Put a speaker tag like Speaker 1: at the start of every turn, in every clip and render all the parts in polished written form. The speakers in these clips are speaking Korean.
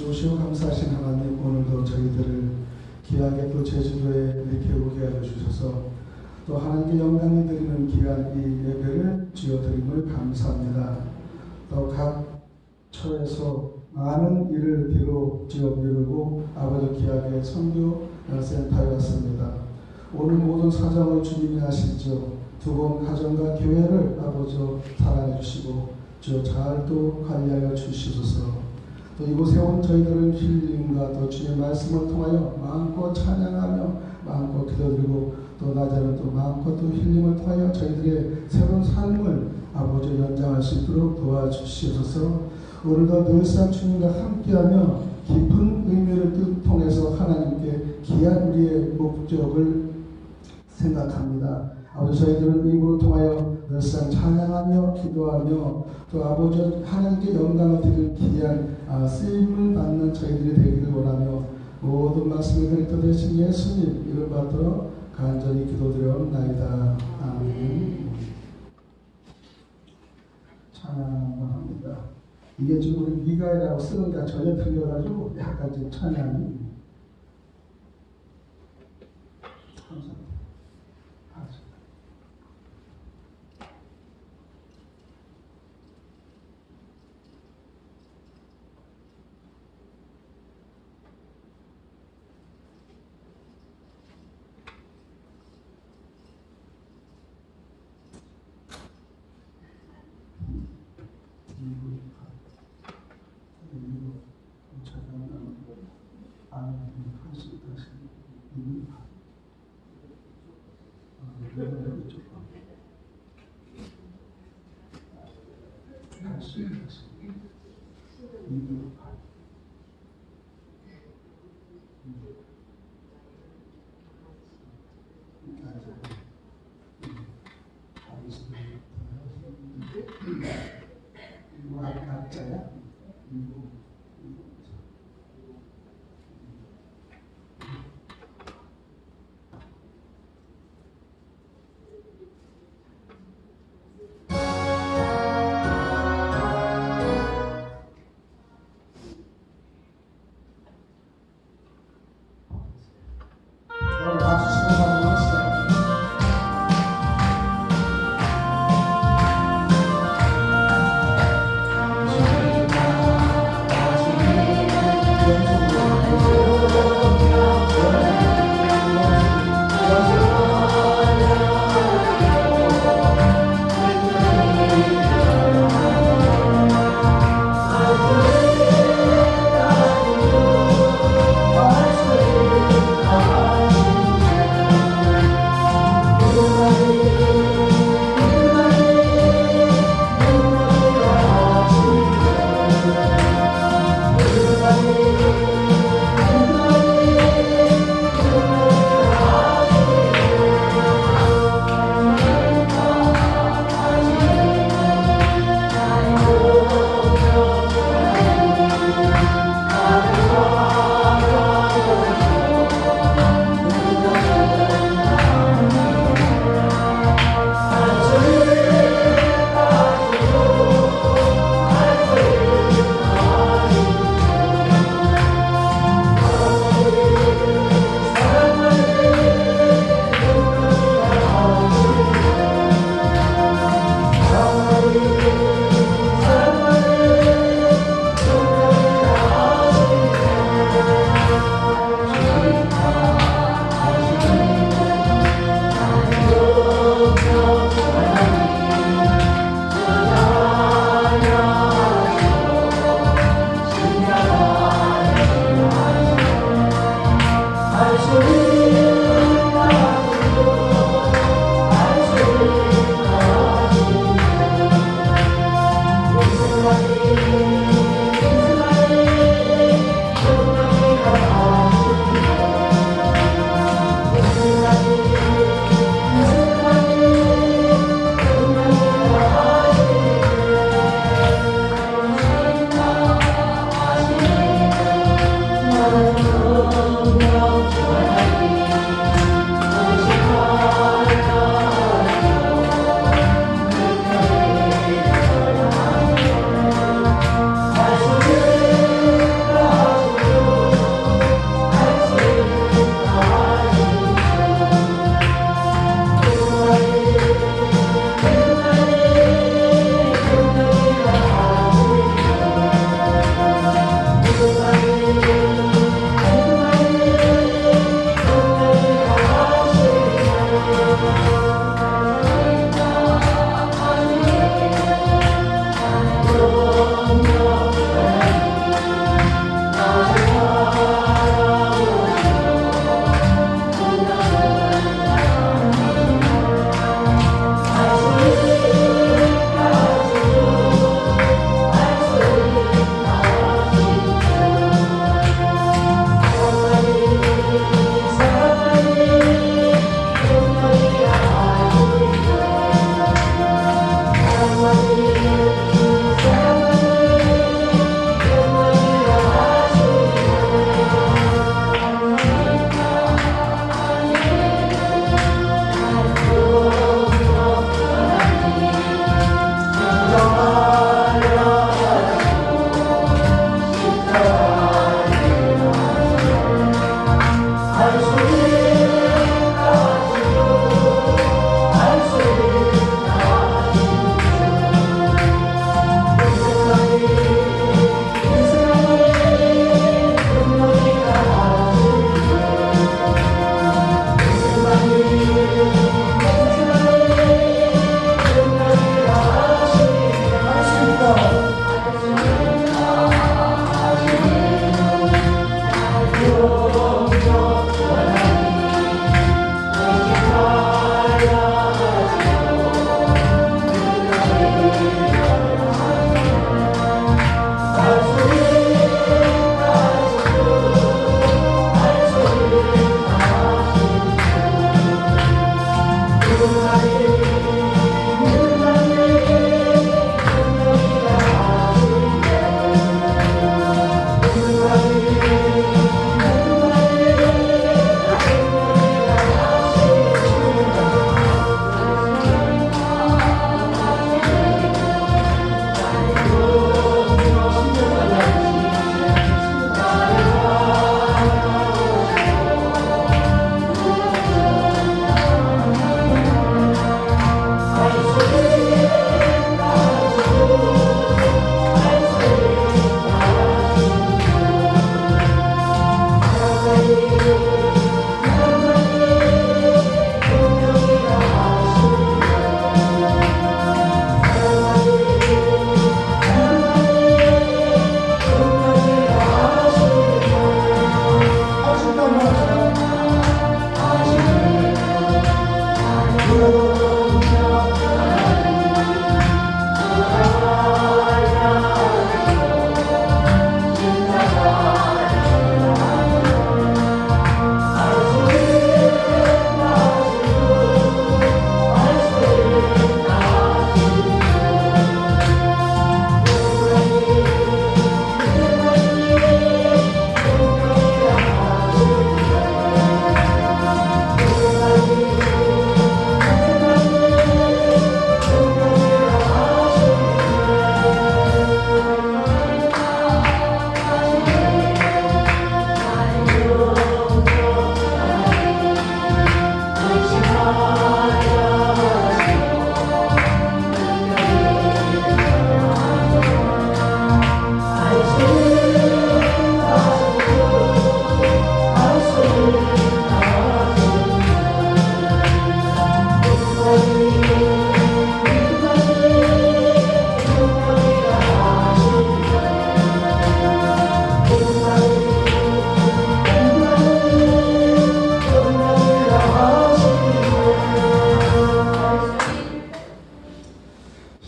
Speaker 1: 좋으시고 감사하신 하나님, 오늘도 저희들을 귀하게 또 제주도에 이렇게 오게 하여 주셔서 또 하나님께 영광을 드리는 귀한 이 예배를 주여 드림을 감사합니다. 또 각 처에서 많은 일을 뒤로 지어 미루고 아버지 귀하게 선교 센터에 왔습니다. 오늘 모든 사정을 주님이 아시죠. 두 분 가정과 교회를 아버지 사랑해 주시고 주여 잘 또 관리하여 주시소서. 또 이곳에 온 저희들은 힐링과 또 주의 말씀을 통하여 마음껏 찬양하며 마음껏 기도드리고 또 낮에는 또 마음껏 또 힐링을 통하여 저희들의 새로운 삶을 아버지 연장할 수 있도록 도와주시옵소서. 오늘도 늘상 주님과 함께하며 깊은 의미를 통해서 하나님께 귀한 우리의 목적을 생각합니다. 아버지, 저희들은 이곳을 통하여 늘상 찬양하며 기도하며 또 아버지 하나님께 영광을 드리는 귀한 쓰임을 받는 저희들이 되기를 원하며 모든 말씀을 그리스도 되신 예수님 이름 받들어 간절히 기도드려옵나이다. 아멘. 찬양합니다. 이게 지금 우리 미가이라고 쓰는 게 전혀 틀려가지고 약간 지금 찬양이 감사합니다.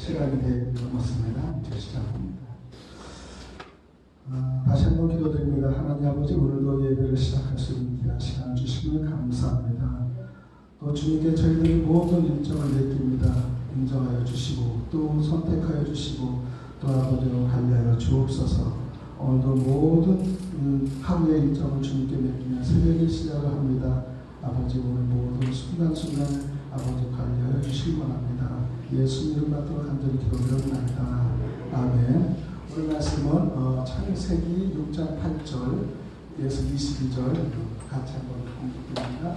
Speaker 1: 시간이 넘었습니다. 이제 시작합니다. 다시 한번 기도드립니다. 하나님 아버지, 오늘도 예배를 시작할 수 있는 귀한 시간을 주시면 감사합니다. 또 주님께 저희들의 모든 일정을 맡깁니다. 인정하여 주시고 또 선택하여 주시고 또 아버지로 관리하여 주옵소서. 오늘도 모든 하루의 일정을 주님께 맡기며 새벽에 시작을 합니다. 아버지, 오늘 모든 순간순간 아버지 관리하여 주시기 바랍니다. 예수 이름 받도록 간절히 기도드립니다. 아멘. 오늘 말씀은 창세기 6장 8절에서 22절 같이 한번 공부드립니다.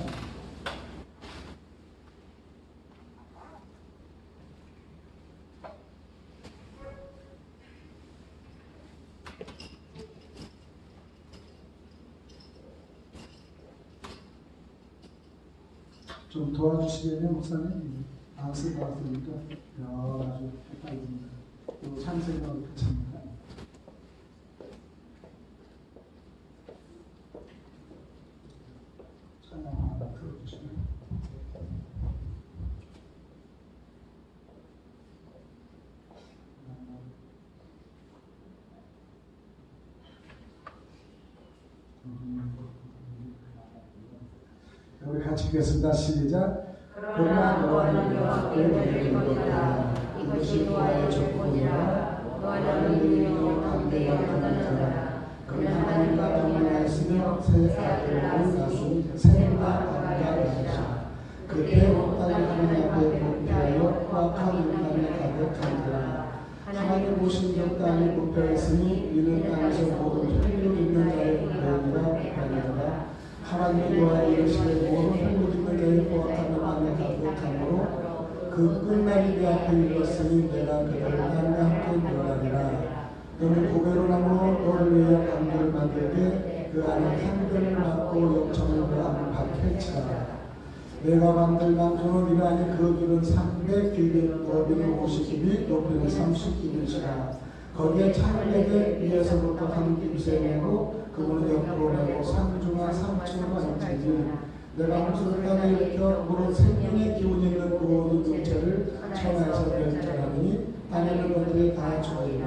Speaker 1: 좀 도와주시겠네요, 목사님. 안 쓰고 왔으니까 아주 헷갈립니다. 또 창세기하고 같습니다. 찬양 하나 들어주시면. 우리 같이 읽겠습니다. 시작. 그러나 너와는 여호와께 너희를 믿었다. 이것이 너와의 조건이라. 너와는 능력으로 강대하는 자라. 그는 하나님과 동행하였으며 새 아들을 낳았으니 샘과 암과 나시라. 그때 온 땅이 하나님 앞에 부패하여 후악한 인간에 가득한지라. 하나님 보신 그 땅이 부패했으니 이는 땅에서 모든 혈육 있는 자의 부패이라 하니라. 하나님의 여호와의 이르시되 모든 혈육 있는 자의 후악함을 안에 가득함으로 그 끝날이 그 앞에 이르렀으니 내가 그들을 땅과 함께 멸하리라. 너는 고개로 나무로 너를 위하여 강들을 만들게 그 안에 한들을 막고 역청을 그 안을 박해치라. 내가 만들 망조는 이라니 그 길은 300규빗, 너비는 50규빗, 높이는 30규빗이라. 거기에 창백에 위에서부터 한 규빗에 내고 그물을 옆으로 내고 상중하 3층과 있지니 내가 무슨 땅에 일으켜 무릇 생명의 기운 있는 그 모든 육체를 천하에서 멸절하니 땅에는 것들이 다 죽으리라.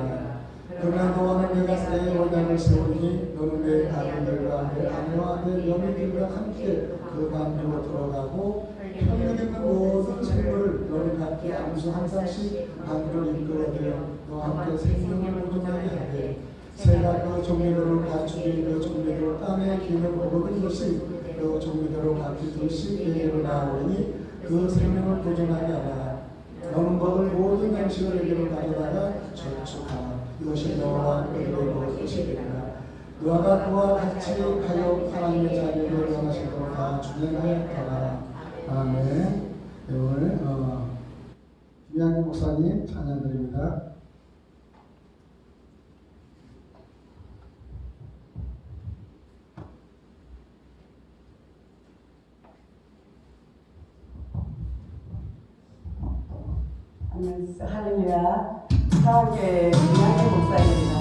Speaker 1: 그러나 너와는 내가 내 언약을 세우니 너는 내 아들들과 내 아내와 내 며느리들과 함께 그 방주로 들어가고 혈육 있는 모든 생물을 너는 함께 암수 한 쌍씩 방주를 이끌어들여 너와 함께 생명을 보존하게 하되 새가 그 종류대로 갖추기 그 종류대로 땅에 기는 모든 것이 그 종류대로 갖추듯이 내게로 나오니 그 생명을 보존하게 하라. 너는 먹을 모든 양식을 내게로 가져다가 저축하라. 이것이 너와 너희의 것이 되리라. 너가 그와 같이 하여 하나님의 자리를 원하시도록 다 준행하였더라. 아멘. 오늘 이양희 목사님 찬양드립니다.
Speaker 2: 할렐루야. 사랑교회 이양희 목사입니다.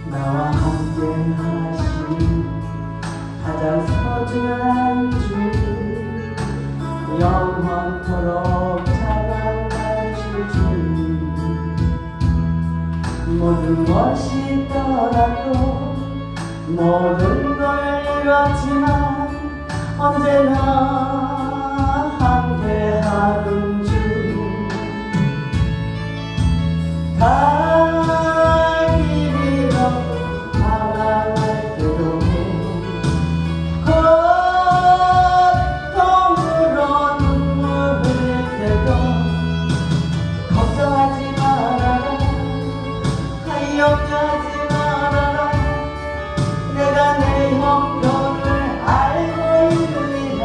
Speaker 2: 나와 함께 하신 가장 소중한 주 영원토록 찬양하실 주님 모든 것이 떠나고 모든 걸 잃었지만 언제나 함께하는 주 갈 길이 너무 방황할 때도 고통으로 눈물 흘릴 때도 걱정하지 말아라 염려하지 말아라 내가 내 형편을 알고 있느니라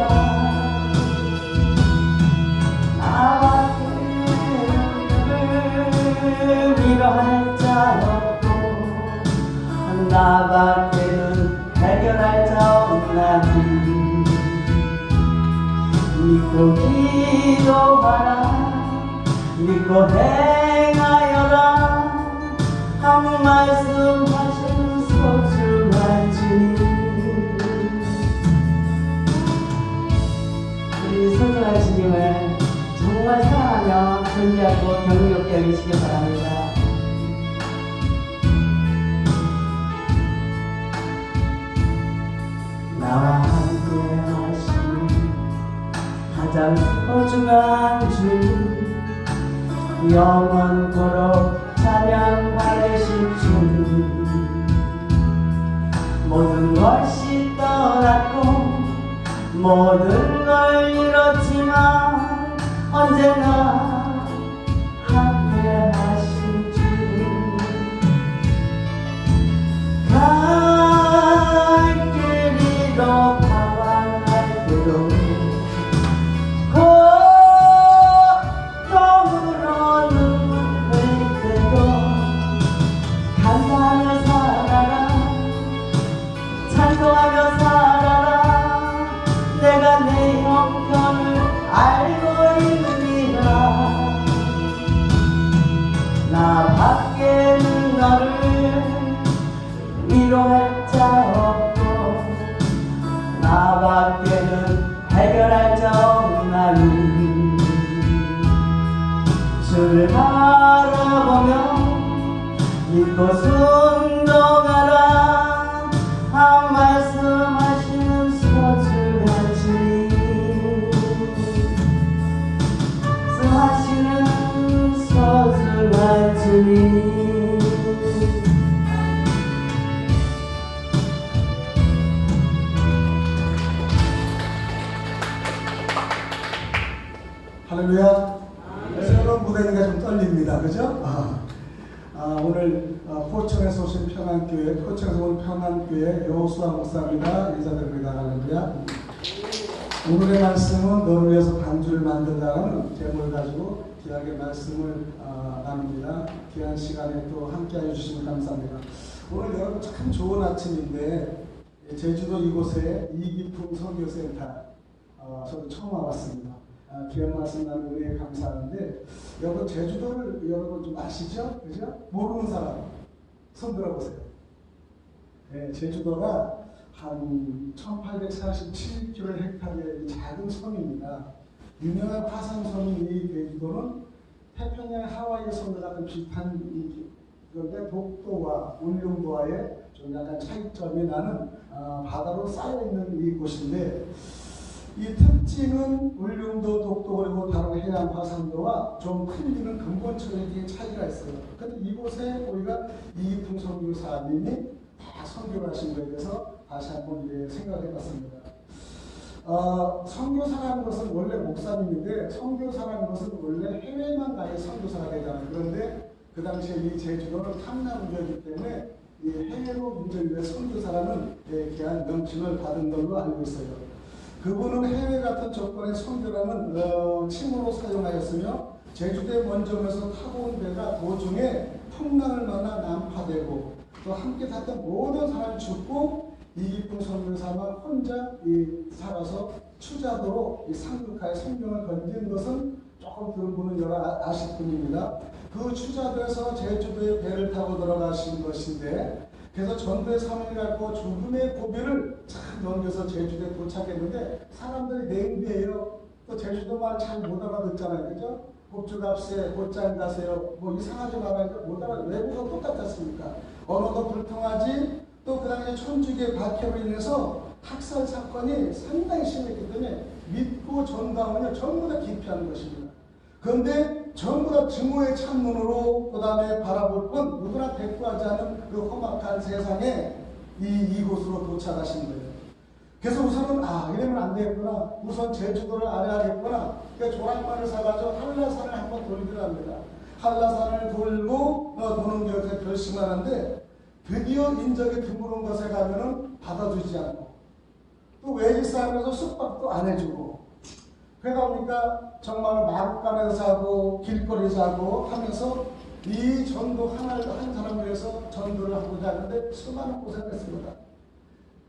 Speaker 2: 나와 그를 위로할 자 없고 나밖에는 해결할 자 없나니 믿고 기도하라 믿고 행하여라 한 말씀 하시는 소중한 주님, 우리 소중한 주님을 정말 사랑하며 존귀하고 경외롭게 여기시기 바랍니다. 나와 함께 하시는 가장 소중한 주, 영원토록 찬양 받으실 주, 모든 것이 떠났고 모든 걸 잃었지만 언제나 함께 하실 주, 갈 길이 더 방황할 때도 고통으로 눈물 때도 감사하며 살아라, 찬송하며 살아라. 내가 내 형편을 알고 있느니라. 나 밖에는 너를 위로할 자 없고 나 밖에는 해결할 자 없나니, 주를 바라보며 믿고 순종하라. 한 말씀하시는 소중한 주님, 말씀하시는 소중한 주님.
Speaker 1: 할렐루야. 새로운 무대니까 좀 떨립니다. 그죠? 오늘 포천에서 오신 평안교회, 포천에서 온 평안교회 여호수아 목사입니다. 인사드립니다. 할렐루야. 오늘의 말씀은 너를 위해서 반주를 만들다라는 제목을 가지고 귀하게 말씀을 나눕니다. 귀한 시간에 또 함께해 주시면 감사합니다. 오늘 여러분 참 좋은 아침인데 제주도 이곳에 이기풍 선교센터 저도 처음 와봤습니다. 귀한 말씀 나는 은혜에 감사하는데, 여러분 제주도를 여러분 좀 아시죠? 그죠? 모르는 사람 손 들어보세요. 네, 제주도가 한 1847km/헥타르의 작은 섬입니다. 유명한 화산섬인 이 제주도는 태평양 하와이 섬과 같은 비슷한 그런데 독도와 울릉도와의 좀 약간 차이점이 나는 바다로 쌓여있는 이곳인데, 이 특징은 울릉도, 독도 그리고 다른 해양 화산도와 좀 틀리는 근본적인 차이가 있어요. 근데 이곳에 우리가 이기풍 선교사님이 다 선교를 하신 거에 대해서 다시 한번 생각해봤습니다. 선교사라는 것은 원래 목사님인데, 선교사라는 것은 원래 해외만 가야 선교사가 되잖아요. 그런데 그 당시에 이 제주도는 탐나문제이기 때문에 이 해외로 문제를 위해 선교사라는 귀한 명칭을 받은 걸로 알고 있어요. 그분은 해외 같은 조건의 선교라는 칭호로 사용하였으며, 제주도에 먼저 오면서 타고 온 배가 도중에 풍랑을 만나 난파되고 또 함께 탔던 모든 사람이 죽고 이기풍 선교사만 혼자 살아서 추자도로 이 상륙하에 성경을 건진 것은 조금 그런 분은 여러 아실 분입니다. 그 추자도에서 제주도에 배를 타고 들어가신 것인데, 그래서 전도의 사명을 갖고 죽음의 고비를 잘 넘겨서 제주도에 도착했는데, 사람들이 냉대해요. 또 제주도 말 잘 못 알아듣잖아요. 그죠? 복주갑세, 곧장 가세요. 뭐 이상하지 말아요. 못 알아. 외국어 똑같았습니까? 언어도 불통하지. 또 그 당시에 천주교의 박해로 인해서 학살 사건이 상당히 심했기 때문에 믿고 전도하면 전부 다 기피하는 것입니다. 그런데 전부 다 증오의 찬눈으로 그 다음에 바라볼 뿐 누구나 대꾸하지 않은 그 험악한 세상에 이곳으로 도착하신 거예요. 그래서 우선은 이러면 안 되겠구나. 우선 제주도를 알아야겠구나. 그러니까 조랑말을 사가지고 한라산을 한번 돌기로 합니다. 한라산을 돌고 도는 것에 결심하는데, 드디어 인적이 드물은 곳에 가면은 받아주지 않고 또 외지 사람에서 숙박도 안 해주고, 그러다 보니까 정말 마룻간에서 자고 길거리에서 자고 하면서 이 전도 한 사람을 위해서 전도를 하고자 하는데 수많은 고생을 했습니다.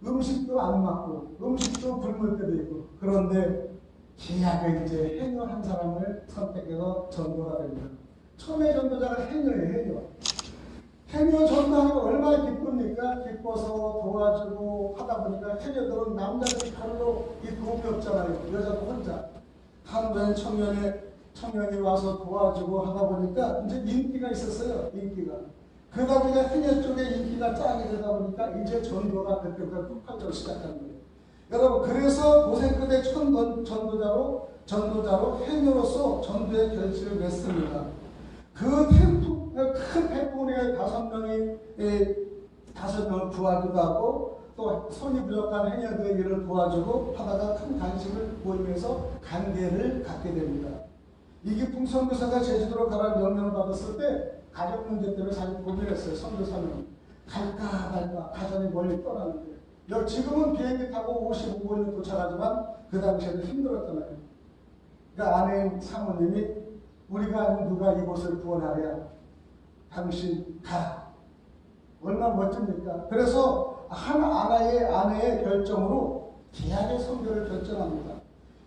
Speaker 1: 음식도 안 맞고 음식도 굶을 때도 있고. 그런데 기하게 이제 해녀 한 사람을 선택해서 전도가 됩니다. 처음에 전도자가 해녀예요. 해녀. 해녀 전도하기가 얼마나 기쁩니까? 기뻐서 도와주고 하다 보니까 해녀들은 남자들이 별로 이 도움이 없잖아요. 여자도 혼자. 한번 청년이 와서 도와주고 하다 보니까 이제 인기가 있었어요. 인기가. 그러다 보니까 해녀 쪽에 인기가 짱이 되다 보니까 이제 전도가 그때부터 폭발적으로 시작한 거예요. 여러분, 그래서 고생 끝에 전도자로 해녀로서 전도의 결실을 맺습니다. 그 큰 템포에 5명을 구하기도 하고 또 손이 부족한 해녀들의 일을 도와주고 하다가 큰 관심을 보이면서 관계를 갖게 됩니다. 이기풍 선교사가 제주도로 가라 명령을 받았을 때 가족 문제 때문에 사실 고민했어요. 선교사는 갈까 말까 가정이 멀리 떠나는데 지금은 비행기 타고 55분에 도착하지만 그 당시에는 힘들었잖아요. 그러니까 아내인 사모님이 우리가 아닌 누가 이곳을 구원하랴. 당신 가라. 얼마나 멋집니까? 그래서 아내의 결정으로 계약의 선교를 결정합니다.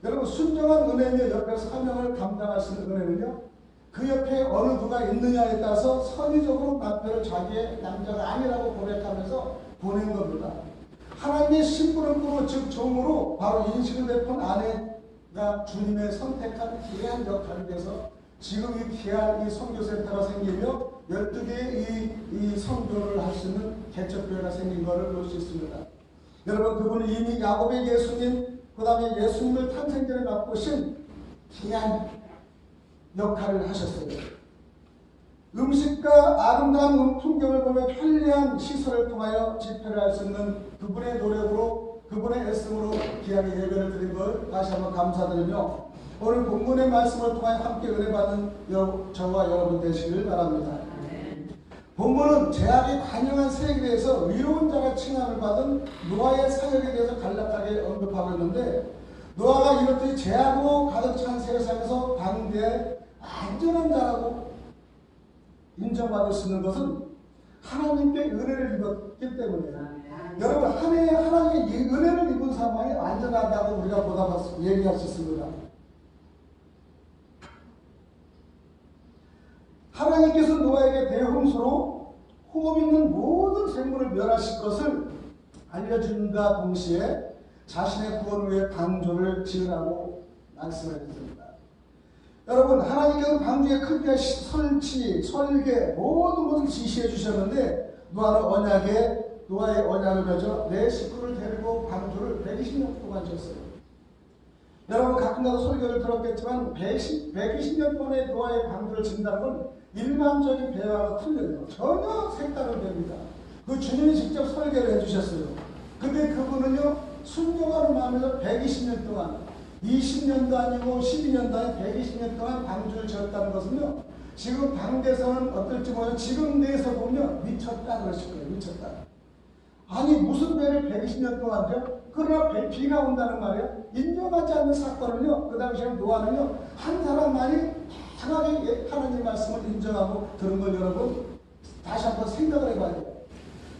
Speaker 1: 여러분, 순정한 은혜며 옆에 사명을 감당할 수 있는 은혜는요, 그 옆에 어느 누가 있느냐에 따라서 선의적으로 남편을 자기의 남자가 아니라고 고백하면서 보낸 겁니다. 하나님의 심부름으로 즉 종으로 바로 인식을 베푼 아내가 주님의 선택한 귀한 역할이 돼서 지금 이 귀한 이 선교센터가 생기며 12개의 이 선교를 할 수 있는 개척교회가 생긴 것을 볼 수 있습니다. 여러분, 그분은 이미 야곱의 예수님, 그 다음에 예수님을 탄생전에 맛보신 귀한 역할을 하셨어요. 음식과 아름다운 풍경을 보며 편리한 시설을 통하여 집회를 할 수 있는 그분의 노력으로, 그분의 애씀으로 귀하게 예배를 드린 걸 다시 한번 감사드리며 오늘 본문의 말씀을 통하여 함께 은혜 받는 저와 여러분 되시길 바랍니다. 본문은 제약이 관영한 세계에 대해서 위로운 자가 칭함을 받은 노아의 사역에 대해서 간략하게 언급하고 있는데, 노아가 이렇듯 제약으로 가득 찬 세상에서 방대에 안전한 자라고 인정받을 수 있는 것은 하나님께 은혜를 입었기 때문이에요. 여러분, 하나님의 은혜를 입은 사람이 안전하다고 우리가 얘기할 수 있습니다. 하나님께서 노아에게 대홍수로 호흡 있는 모든 생물을 멸하실 것을 알려준다 동시에 자신의 구원을 위해 방주를 지으라고 말씀했습니다. 여러분, 하나님께서 방주의 크기와 설치, 설계 모든 것을 지시해 주셨는데 노아의 언약을 맺어 내 식구를 데리고 방주를 120년 동안 지었어요. 여러분, 가끔가다 설교를 들었겠지만 120년 동안의 노아의 방주를 짓는다는 건 일반적인 배와가 틀려요. 전혀 색다른 배입니다. 그 주님이 직접 설계를 해주셨어요. 근데 그분은요, 순종하는 마음에서 120년 동안 20년도 아니고 12년도 아니고 120년 동안 방주를 지었다는 것은요, 지금 당대에서는 어떨지 모르겠지만 지금 내에서 보면 미쳤다 그러실 거예요. 미쳤다. 아니, 무슨 배를 120년 동안 져? 그러나 비가 온다는 말이야. 인정하지 않는 사건을요, 그 당시에 노아는요, 한 사람만이 하나님 말씀을 인정하고 들은 걸 여러분 다시 한번 생각을 해봐야 돼요.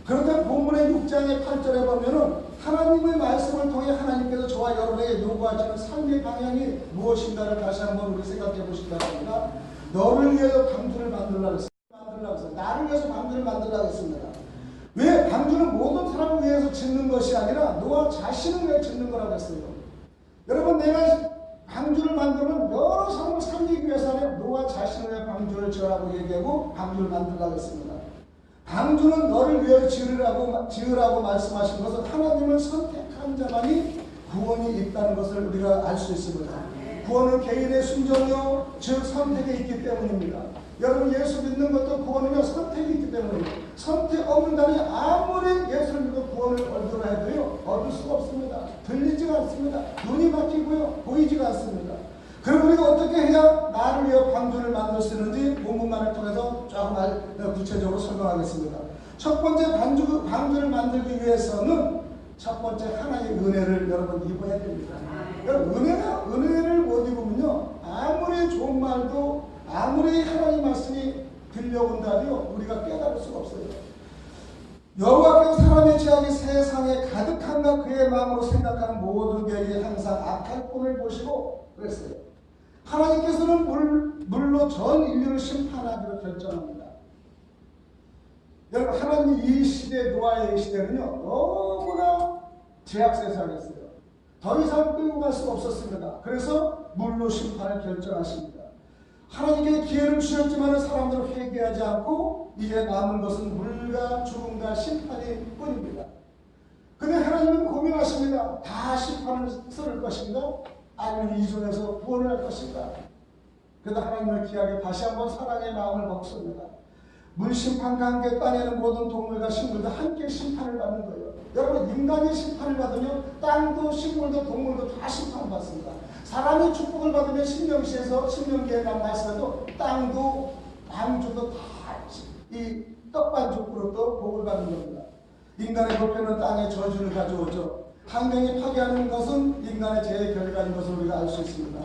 Speaker 1: 그런데 본문의 6장의 8절에 보면은 하나님의 말씀을 통해 하나님께서 저와 여러분에게 요구하시는 삶의 방향이 무엇인가를 다시 한번 우리 생각해 보시기 바랍니다. 너를 위해서 방주를 만들라고 했습니다. 나를 위해서 방주를 만들라고 했습니다. 왜? 방주는 모든 사람을 위해서 짓는 것이 아니라 노아 자신을 위해 짓는 거라고 했어요. 여러분, 내가 방주를 만들면 여러 사람을 살리기 위해서 아니라 노아 자신을 위해 방주를 지으라고 얘기하고 방주를 만들라고 했습니다. 방주는 너를 위해 지으라고 말씀하신 것은 하나님을 선택한 자만이 구원이 있다는 것을 우리가 알 수 있습니다. 구원은 개인의 순종이요, 즉 선택에 있기 때문입니다. 여러분, 예수 믿는 것도 구원은요, 선택이 있기 때문입니다. 선택 없는 자는 아무리 예수를 믿고 구원을 얻으라 해도요, 얻을 수가 없습니다. 들리지가 않습니다. 눈이 막히고요, 보이지가 않습니다. 그럼 우리가 어떻게 해야 나를 위해 방주를 만들 수 있는지 본문만을 통해서 조금 구체적으로 설명하겠습니다. 첫 번째, 방주를 만들기 위해서는 첫 번째 하나님의 은혜를 여러분 입어야 됩니다. 여러분, 은혜를 못 입으면요, 아무리 좋은 말도 아무리 하나님 말씀이 들려온다도요, 우리가 깨달을 수가 없어요. 여호와께서 사람의 죄악이 세상에 가득한가 그의 마음으로 생각하는 모든 죄악이 항상 악할 꾼을 보시고 그랬어요. 하나님께서는 물로 전 인류를 심판하기로 결정합니다. 여러분, 하나님 이 시대, 노아의 시대는요, 너무나 제약 세상이었어요. 더 이상 끌고 갈 수가 없었습니다. 그래서 물로 심판을 결정하십니다. 하나님께 기회를 주셨지만 사람들은 회개하지 않고 이제 남은 것은 물과 죽음과 심판일 뿐입니다. 근데 하나님은 고민하십니다. 다 심판을 쓸 것인가? 아니면 이 중에서 구원을 할 것인가? 그래서 하나님을 귀하게 다시 한번 사랑의 마음을 먹습니다. 물심판 관계 땅에는 모든 동물과 식물도 함께 심판을 받는 거예요. 여러분, 인간이 심판을 받으면 땅도 식물도 동물도 다 심판받습니다. 사람이 축복을 받으면 신명기에 난 말씀에도 땅도 방주도 다 이 떡반죽으로 또 복을 받는 겁니다. 인간의 보편은 땅에 저주를 가져오죠. 환경이 파괴하는 것은 인간의 죄의 결과인 것을 우리가 알 수 있습니다.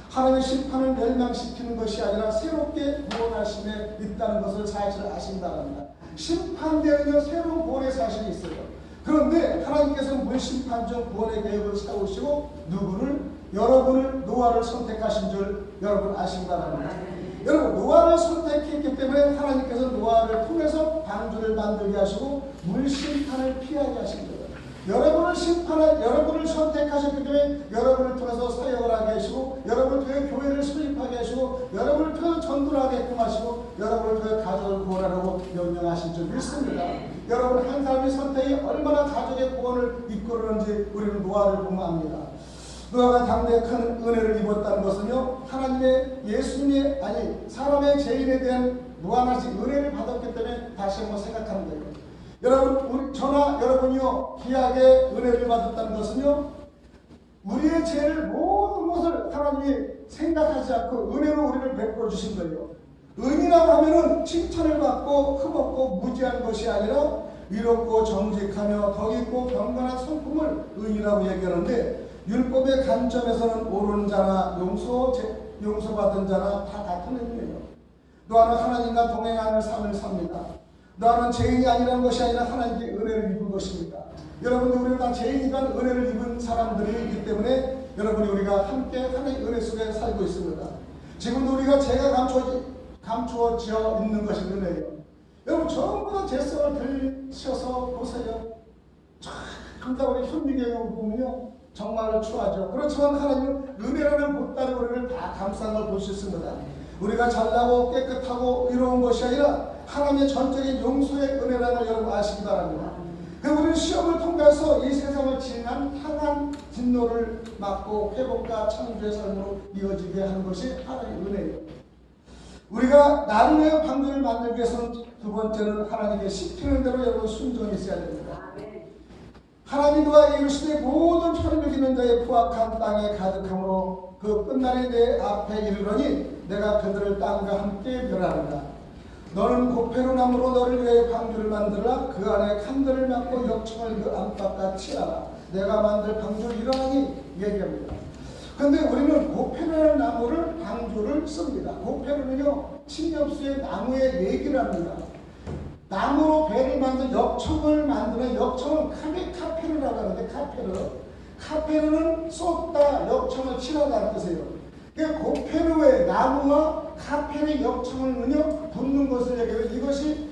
Speaker 1: 하나님의 심판을 멸망시키는 것이 아니라 새롭게 구원하심에 있다는 것을 사실을 아신다 합니다. 심판되면 새로운 구원의 사실이 있어요. 그런데 하나님께서는 물심판 중 구원의 계획을 세우시고 여러분을 노아를 선택하신 줄 여러분 아신다 합니다. 여러분, 노아를 선택했기 때문에 하나님께서 노아를 통해서 방주를 만들게 하시고 물심판을 피하게 하신 거예요. 여러분을 선택하셨기 때문에 여러분을 통해서 사역을 하게 하시고, 여러분을 통해 교회를 수립하게 하시고, 여러분을 통해 전도를 하게끔 하시고, 여러분을 통해 가족을 구원하라고 명령하신 줄 믿습니다. 여러분 한 사람의 선택이 얼마나 가족의 구원을 이끌었는지 우리는 노아를 보면 압니다. 노아가 당대에 큰 은혜를 입었다는 것은요, 하나님의 예수님의 사람의 죄인에 대한 무한하신 은혜를 받았기 때문에 다시 한번 생각하는 거예요. 여러분, 저나 여러분이요, 귀하게 은혜를 받았다는 것은요, 우리의 죄를 모든 것을 하나님이 생각하지 않고 은혜로 우리를 베풀어 주신 거예요. 은이라고 하면은 칭찬을 받고 흠없고 무지한 것이 아니라 위롭고 정직하며 덕있고 경건한 성품을 은이라고 얘기하는데, 율법의 관점에서는 옳은 자나 용서받은 자나 다 같은 의미예요. 노아는 하나님과 동행하는 삶을 삽니다. 노아는 죄인이 아니라는 것이 아니라 하나님께 은혜를 입은 것입니다. 여러분들, 우리는 다 죄인이간 은혜를 입은 사람들이기 때문에 여러분이 우리가 함께 하나님의 은혜 속에 살고 있습니다. 지금도 우리가 죄가 감추어져 있는 것이 은혜예요. 여러분, 전부 다 죄성을 들으셔서 보세요. 참, 우리 현미경을 보면요, 정말 추하죠. 그렇지만 하나님은 은혜라는 보따리 우리를 다 감싼 걸 볼 수 있습니다. 우리가 잘나고 깨끗하고 이로운 것이 아니라 하나님의 전적인 용서의 은혜라는 걸 여러분 아시기 바랍니다. 우리는 시험을 통과해서 이 세상을 지난 향한 진노를 막고 회복과 창조의 삶으로 이어지게 하는 것이 하나님의 은혜예요. 우리가 나름의 방법을 만들기 위해서는 두 번째는 하나님께 시키는 대로 여러분 순종이 있어야 됩니다. 하나님과 이르시되 모든 혈을 이기는 자의 부악한 땅에 가득함으로 그 끝날이 내 앞에 이르러니 내가 그들을 땅과 함께 멸하리라. 너는 고페르나무로 너를 위해 방주를 만들라. 그 안에 칸들을 막고 역청을 그 안팎과 치라라. 내가 만들 방주를 이러하니 얘기합니다. 그런데 우리는 고페르나무 나무를 방주를 씁니다. 고페르는요, 침엽수의 나무의 얘기를 합니다. 나무로 배를 만든 역청을 만드는 역청은 카페르라고 하는데, 카페르는 쏟다, 역청을 치라다는 뜻이에요. 그러니까 고페르의 나무와 카페르의 역청을 붙는 것을 얘기해요. 이것이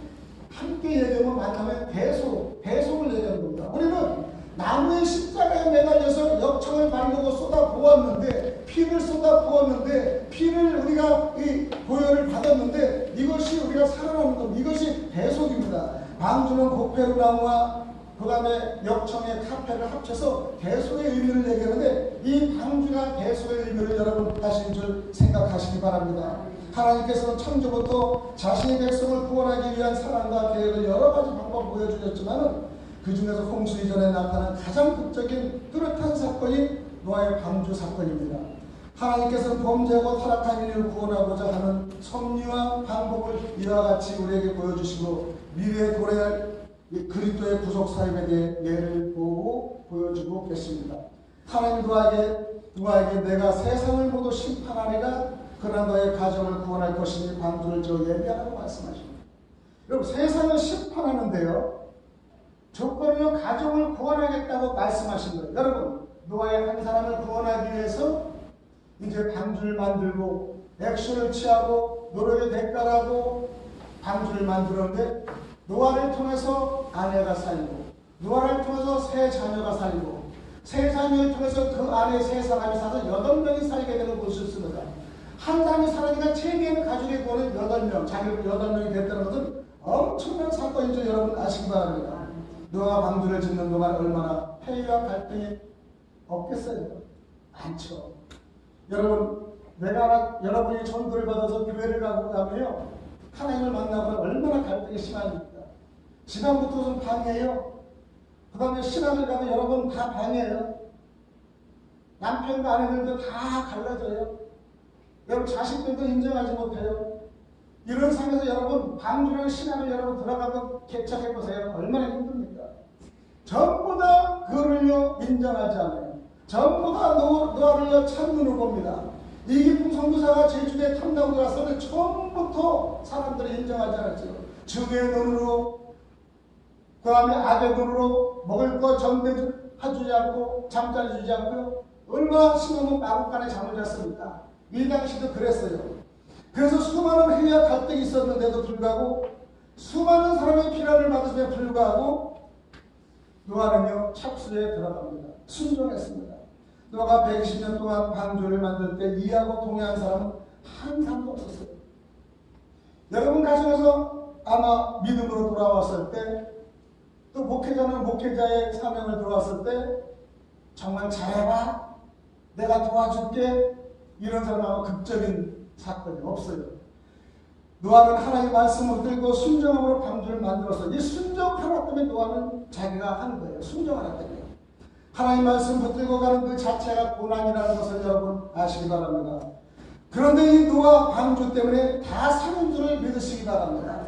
Speaker 1: 함께 얘기하면 만나면 배속을 얘기하는 겁니다. 우리는 나무의 십자가에 매달려서 역청을 바르고 쏟아 부었는데, 피를 쏟아 부었는데, 피를 우리가 이 보혈을 받았는데, 이것이 우리가 살아나는 겁니다. 이것이 배속입니다. 방주는 고페르나무와 그 다음에 역청의 카페를 합쳐서 배속의 의미를 얘기하는데, 이 방주가 배속의 의미를 여러분 하신 줄 생각하시기 바랍니다. 하나님께서는 창조부터 자신의 백성을 구원하기 위한 사랑과 계획을 여러 가지 방법 보여주셨지만, 그 중에서 홍수 이전에 나타난 가장 극적인 뚜렷한 사건이 노아의 방주 사건입니다. 하나님께서는 범죄하고 타락한 인류를 구원하고자 하는 섭리와 방법을 이와 같이 우리에게 보여주시고, 미래에 도래할 그리스도의 구속 사역에 대해 예를 보여주고 계십니다. 하나님 노아에게 내가 세상을 모두 심판하리라. 그러나 너의 가정을 구원할 것이니 방주를 지어 예비하라고 말씀하십니다. 여러분, 세상을 심판하는데요, 조건으로 가정을 구원하겠다고 말씀하신 거예요. 여러분, 노아의 한 사람을 구원하기 위해서 이제 방주를 만들고 액션을 취하고 노력의 대가라고 방주를 만들었는데, 노아를 통해서 아내가 살고, 노아를 통해서 세 자녀가 살고, 세 자녀를 통해서 그 안에 세 사람이 살아서 8명이 살게 되는 것을 씁니다. 한 사람이 살아니까 책임 가족의 구원은 8명, 자기를 8명이 됐다는 것은 엄청난 사건이죠. 여러분 아시기 바랍니다. 노아가 방주를 짓는 동안 얼마나 폐위와 갈등이 없겠어요? 많죠. 여러분, 여러분이 전도를 받아서 교회를 가고 나면요, 하나님을 만나보면 얼마나 갈등이 심합니까? 지난부터 좀 방해해요. 그 다음에 신앙을 가도 여러분 다 방해해요. 남편과 아내들도 다 갈라져요. 여러분 자식들도 인정하지 못해요. 이런 상황에서 여러분 방주랑 신앙을 여러분 들어가서 개척해보세요. 얼마나 힘듭니까? 전부 다 그를요 인정하지 않아요. 전부 다 노아를요 찬눈으로 봅니다. 이기풍 선교사가 제주도에 탐나고 갔을 때 처음부터 사람들이 인정하지 않았죠. 증의 눈으로, 그 다음에 악의 눈으로 먹을 거 정대주지 않고 잠자리 주지 않고요. 얼마나 심하면 마국간에 잠을 잤습니까? 이 당시도 그랬어요. 그래서 수많은 회의와 갈등이 있었는데도 불구하고, 수많은 사람의 피난을 받았음에 불구하고 노아는요 착수에 들어갑니다. 순종했습니다. 노아가 120년 동안 방주를 만들 때 이하고 동행한 사람은 한 사람도 없었어요. 여러분 가정에서 아마 믿음으로 돌아왔을 때, 또 목회자는 목회자의 사명을 들어왔을 때 정말 잘해봐, 내가 도와줄게, 이런 사람 아마 극적인 사건이 없어요. 노아는 하나님의 말씀을 들고 순종함으로 방주를 만들었어요. 이 순종 하나 때문에 노아는 자기가 하는 거예요. 순종 하나 때문에. 하나님 말씀 붙들고 가는 그 자체가 고난이라는 것을 여러분 아시기 바랍니다. 그런데 이 노아 방주 때문에 다 사는 줄을 믿으시기 바랍니다.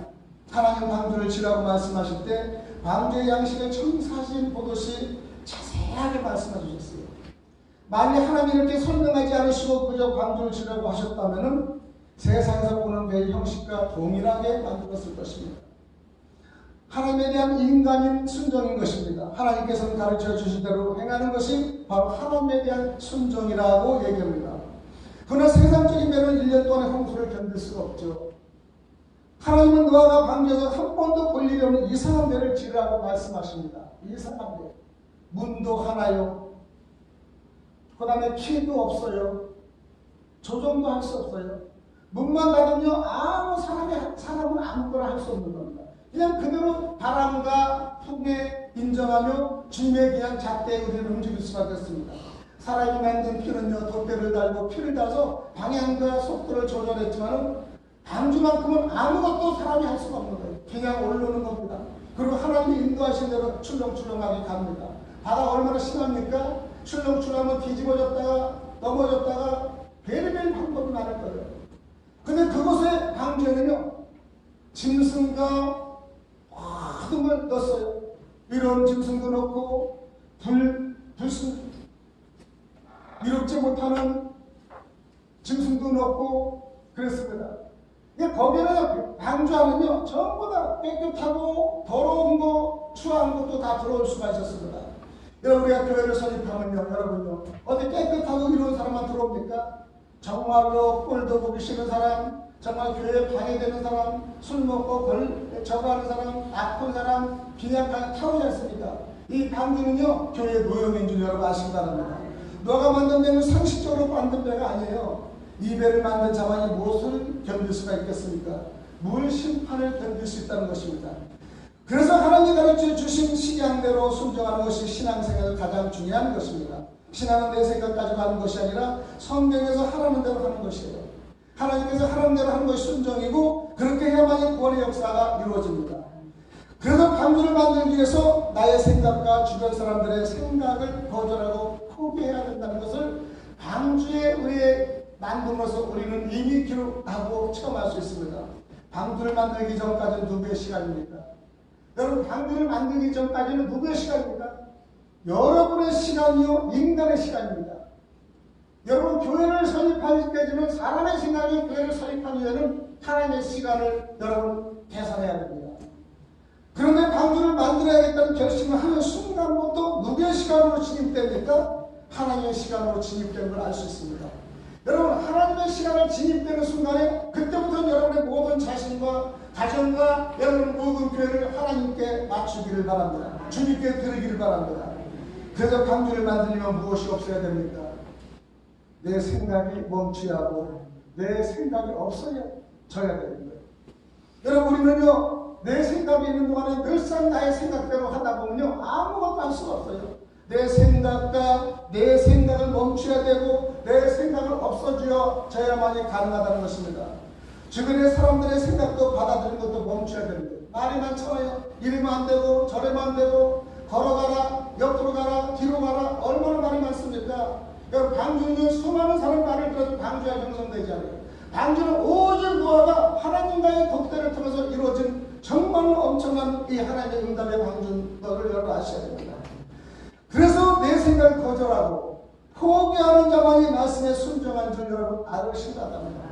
Speaker 1: 하나님 방주를 지라고 말씀하실 때 방주의 양식을 청사진 보듯이 자세하게 말씀해 주셨어요. 만약 하나님이 이렇게 설명하지 않으시고 그저 방주를 지라고 하셨다면 세상에서 보는 배의 형식과 동일하게 만들었을 것입니다. 하나님에 대한 인간인 순종인 것입니다. 하나님께서는 가르쳐 주신 대로 행하는 것이 바로 하나님에 대한 순종이라고 얘기합니다. 그러나 세상적인 배는 1년 동안의 홍수를 견딜 수가 없죠. 하나님은 노아가 방주에서 한 번도 볼 일이 없는 이상한 배를 지으라고 말씀하십니다. 이상한 배. 문도 하나요. 그 다음에 키도 없어요. 조정도 할 수 없어요. 문만 닫으면 아무 사람은 아무거나 할 수 없는 겁니다. 그냥 그대로 바람과 풍에 인정하며 주님의 그냥 잣대에 우리를 움직일 수밖에 없습니다. 사람이 만든 피는요 돛대를 달고 피를 달아서 방향과 속도를 조절했지만은 방주만큼은 아무것도 사람이 할 수가 없는 거예요. 그냥 오르는 겁니다. 그리고 하나님이 인도하신 대로 출렁출렁하게 갑니다. 바다가 얼마나 심합니까? 출렁출렁하면 뒤집어졌다가 넘어졌다가 별의별 방법이 많을 거예요. 근데 그곳에 방주에는요 짐승과 모든 걸 넣었어요. 이런 짐승도 넣고 이롭지 못하는 짐승도 넣고 그랬습니다. 거기는 방주하면요 전부 다 깨끗하고 더러운 거 추한 것도 다 들어올 수가 있었습니다. 여러분 우리가 교회를 설립하면요 여러분요 어디 깨끗하고 이런 사람만 들어옵니까? 정말로 꼴도 보기 싫은 사람, 정말 교회에 방해되는 사람, 술 먹고 저거 하는 사람, 아픈 사람, 빈약한 타오지 않습니까? 이 방주는요 교회의 노역인 줄 여러분 아시기 바랍니다. 너가 만든 배는 상식적으로 만든 배가 아니에요. 이 배를 만든 자만이 무엇을 견딜 수가 있겠습니까? 물 심판을 견딜 수 있다는 것입니다. 그래서 하나님이 가르쳐 주신 식양대로 순종하는 것이 신앙생활의 가장 중요한 것입니다. 신앙은 내 생각 가지고 하는 것이 아니라 성경에서 하라는 대로 하는 것이에요. 하나님께서 하라는 대로 하는 것이 순종이고 그렇게 해야만이 구원의 역사가 이루어집니다. 그래서 방주를 만들기 위해서 나의 생각과 주변 사람들의 생각을 거절하고 포기해야 된다는 것을 방주에 우리의 만듦으로써 우리는 이미 기록하고 체험할 수 있습니다. 방주를 만들기 전까지는 누구의 시간입니까? 여러분 방주를 만들기 전까지는 누구의 시간입니까? 여러분의 시간이요 인간의 시간입니다. 여러분 교회를 설립할 때는 사람의 생각이 교회를 설립한 이후에는 하나님의 시간을 여러분 계산해야 됩니다. 그런데 방주를 만들어야겠다는 결심을 하는 순간부터 누구의 시간으로 진입됩니까? 하나님의 시간으로 진입되는 걸 알 수 있습니다. 여러분 하나님의 시간을 진입되는 순간에 그때부터 여러분의 모든 자신과 가정과 여러분 모든 교회를 하나님께 맞추기를 바랍니다. 주님께 드리기를 바랍니다. 그래서 방주를 만들려면 무엇이 없어야 됩니까? 내 생각이 멈춰야 하고 내 생각이 없어져야 됩니다. 여러분 우리는요 내 생각이 있는 동안에 늘상 나의 생각대로 하다 보면요 아무것도 할 수가 없어요. 내 생각을 멈춰야 되고 내 생각을 없어져야만이 가능하다는 것입니다. 주변의 사람들의 생각도 받아들이는 것도 멈춰야 됩니다. 말이 많잖아요. 이러면 안 되고 저러면 안 되고 걸어가라 옆으로 가라 뒤로 가라 얼마나 말이 많습니까? 여러분 방주는 수많은 사람 말을 들어도 방주가 형성되지 않아요. 방주는 오직 노아가 하나님과의 독대를 통해서 이루어진 정말로 엄청난 이 하나님의 응답의 방주인 것을 여러분 아셔야 됩니다. 그래서 내 생각을 거절하고 포기하는 자만이 말씀에 순종한 줄 여러분 알으신다답니다.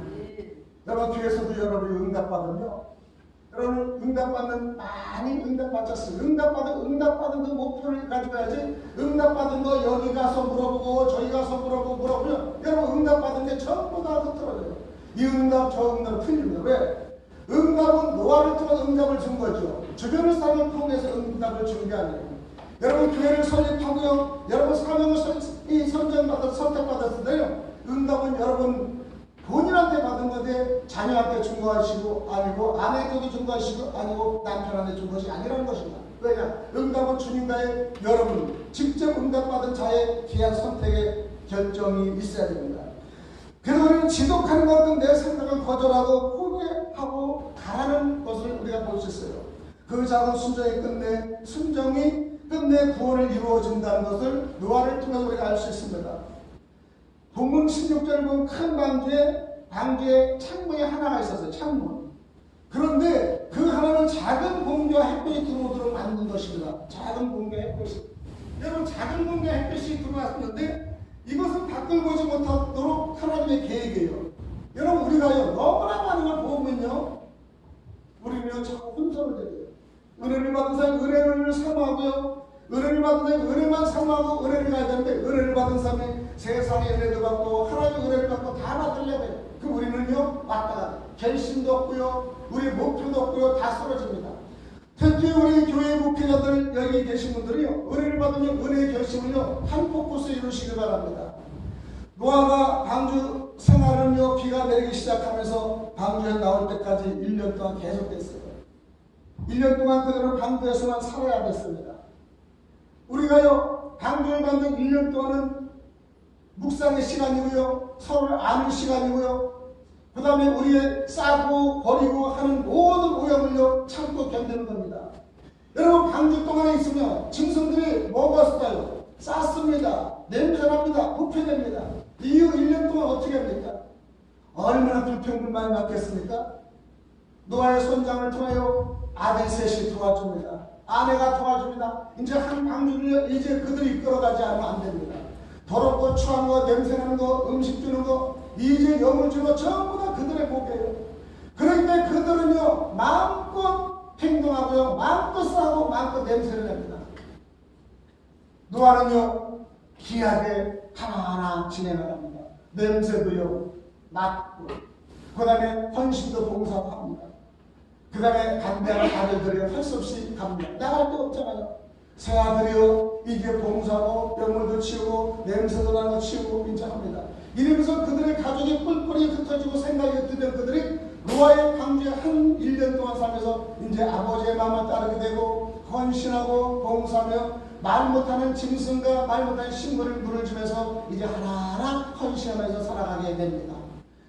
Speaker 1: 여러분 교회에서도 여러분이 응답받으며 여러분 응답받는 많이 응답받았어요. 응답받은 그 목표를 가져가야지 응답받은 거 여기 가서 물어보고 저기 가서 물어보면 여러분 응답받은 게 전부 다 흐트러져요. 이 응답 저 응답 틀립니다. 왜? 응답은 노아를 통해서 응답을 준 거죠. 주변의 사람을 통해서 응답을 준 게 아니에요. 여러분 교회를 설립하고요. 여러분 사명을 선택받았을 때요. 응답은 여러분 본인한테 받은 건데 자녀한테 준 것이고 아니고 아내에게도 준 것이고 아니고 남편한테 준 것이 아니라는 것입니다. 왜냐? 응답은 주님과의 여러분 직접 응답받은 자의 귀한 선택의 결정이 있어야 됩니다. 그래서 우리는 지독한 만큼 내 생각을 거절하고 포기하고 가라는 것을 우리가 볼 수 있어요. 그 작은 순종이 끝내 구원을 이루어진다는 것을 노아를 통해서 우리가 알 수 있습니다. 본문 16절을 보면 큰 방주에 창문이 하나가 있었어요. 창문. 그런데 그 하나는 작은 공기와 햇볕이 들어오도록 만든 것입니다. 작은 공기와 햇볕이. 여러분 작은 공기와 햇볕이 들어왔는데 이것은 밖을 보지 못하도록 하나님의 계획이에요. 여러분 우리가요 너무나 많은 걸 보면요 우리는요 자꾸 혼선을 드려요. 은혜를 받은 사람이 은혜를 사모하고요. 은혜를 받은 사람이 은혜만 사모하고 은혜를 가야 되는데 은혜를 받은 사람이 세상의 은혜도 받고 하나님의 은혜를 받고 다 받으려고 해요. 그 우리는요 왔다가 결심도 없고요. 우리의 목표도 없고요. 다 쓰러집니다. 특히 우리 교회 목회자들 여기 계신 분들이요 은혜를 받으면 은혜의 결심을요 한 포커스에 이루시기 바랍니다. 노아가 방주 생활은요 비가 내리기 시작하면서 방주에 나올 때까지 1년 동안 계속됐어요. 1년 동안 그들은 방주에서만 살아야 됐습니다. 우리가요 방주를 만든 1년 동안은 묵상의 시간이고요 서로를 아는 시간이고요 그 다음에 우리의 싸고 버리고 하는 모든 오염을요 참고 견디는 겁니다. 여러분 방주 동안에 있으면 짐승들이 먹었어요. 쌌습니다. 냄새납니다. 부패됩니다. 이후 1년 동안 어떻게 합니까? 얼마나 불평불만이 많겠습니까? 노아의 손장을 통하여 아들 셋이 도와줍니다. 아내가 도와줍니다. 이제 한 방주를 이제 그들이 이끌어가지 않으면 안 됩니다. 더럽고 추한 거, 냄새나는 거, 음식 주는 거, 이제 영을 주는 거 전부 다 그들의 복이에요. 그런데 그들은요 마음껏 행동하고요 마음껏 싸고 마음껏 냄새를 냅니다. 노아는요 귀하게 하나하나 진행합니다. 냄새도요 맡고 그 다음에 헌신도 봉사도 합니다. 그 다음에 간대한 아들들이 할 수 없이 갑니다. 나갈 데 없잖아요. 새 아들이요 이게 봉사하고 병물도 치우고 냄새도 나는 거 치우고 인정합니다. 이러면서 그들의 가족이 뿔뿔이 흩어지고 생각이 드는 그들이 노아의 방주에 한 1년 동안 살면서 이제 아버지의 마음을 따르게 되고 헌신하고 봉사하며 말 못하는 짐승과 말 못하는 식물을 물을 주면서 이제 하나하나 헌신하면서 살아가게 됩니다.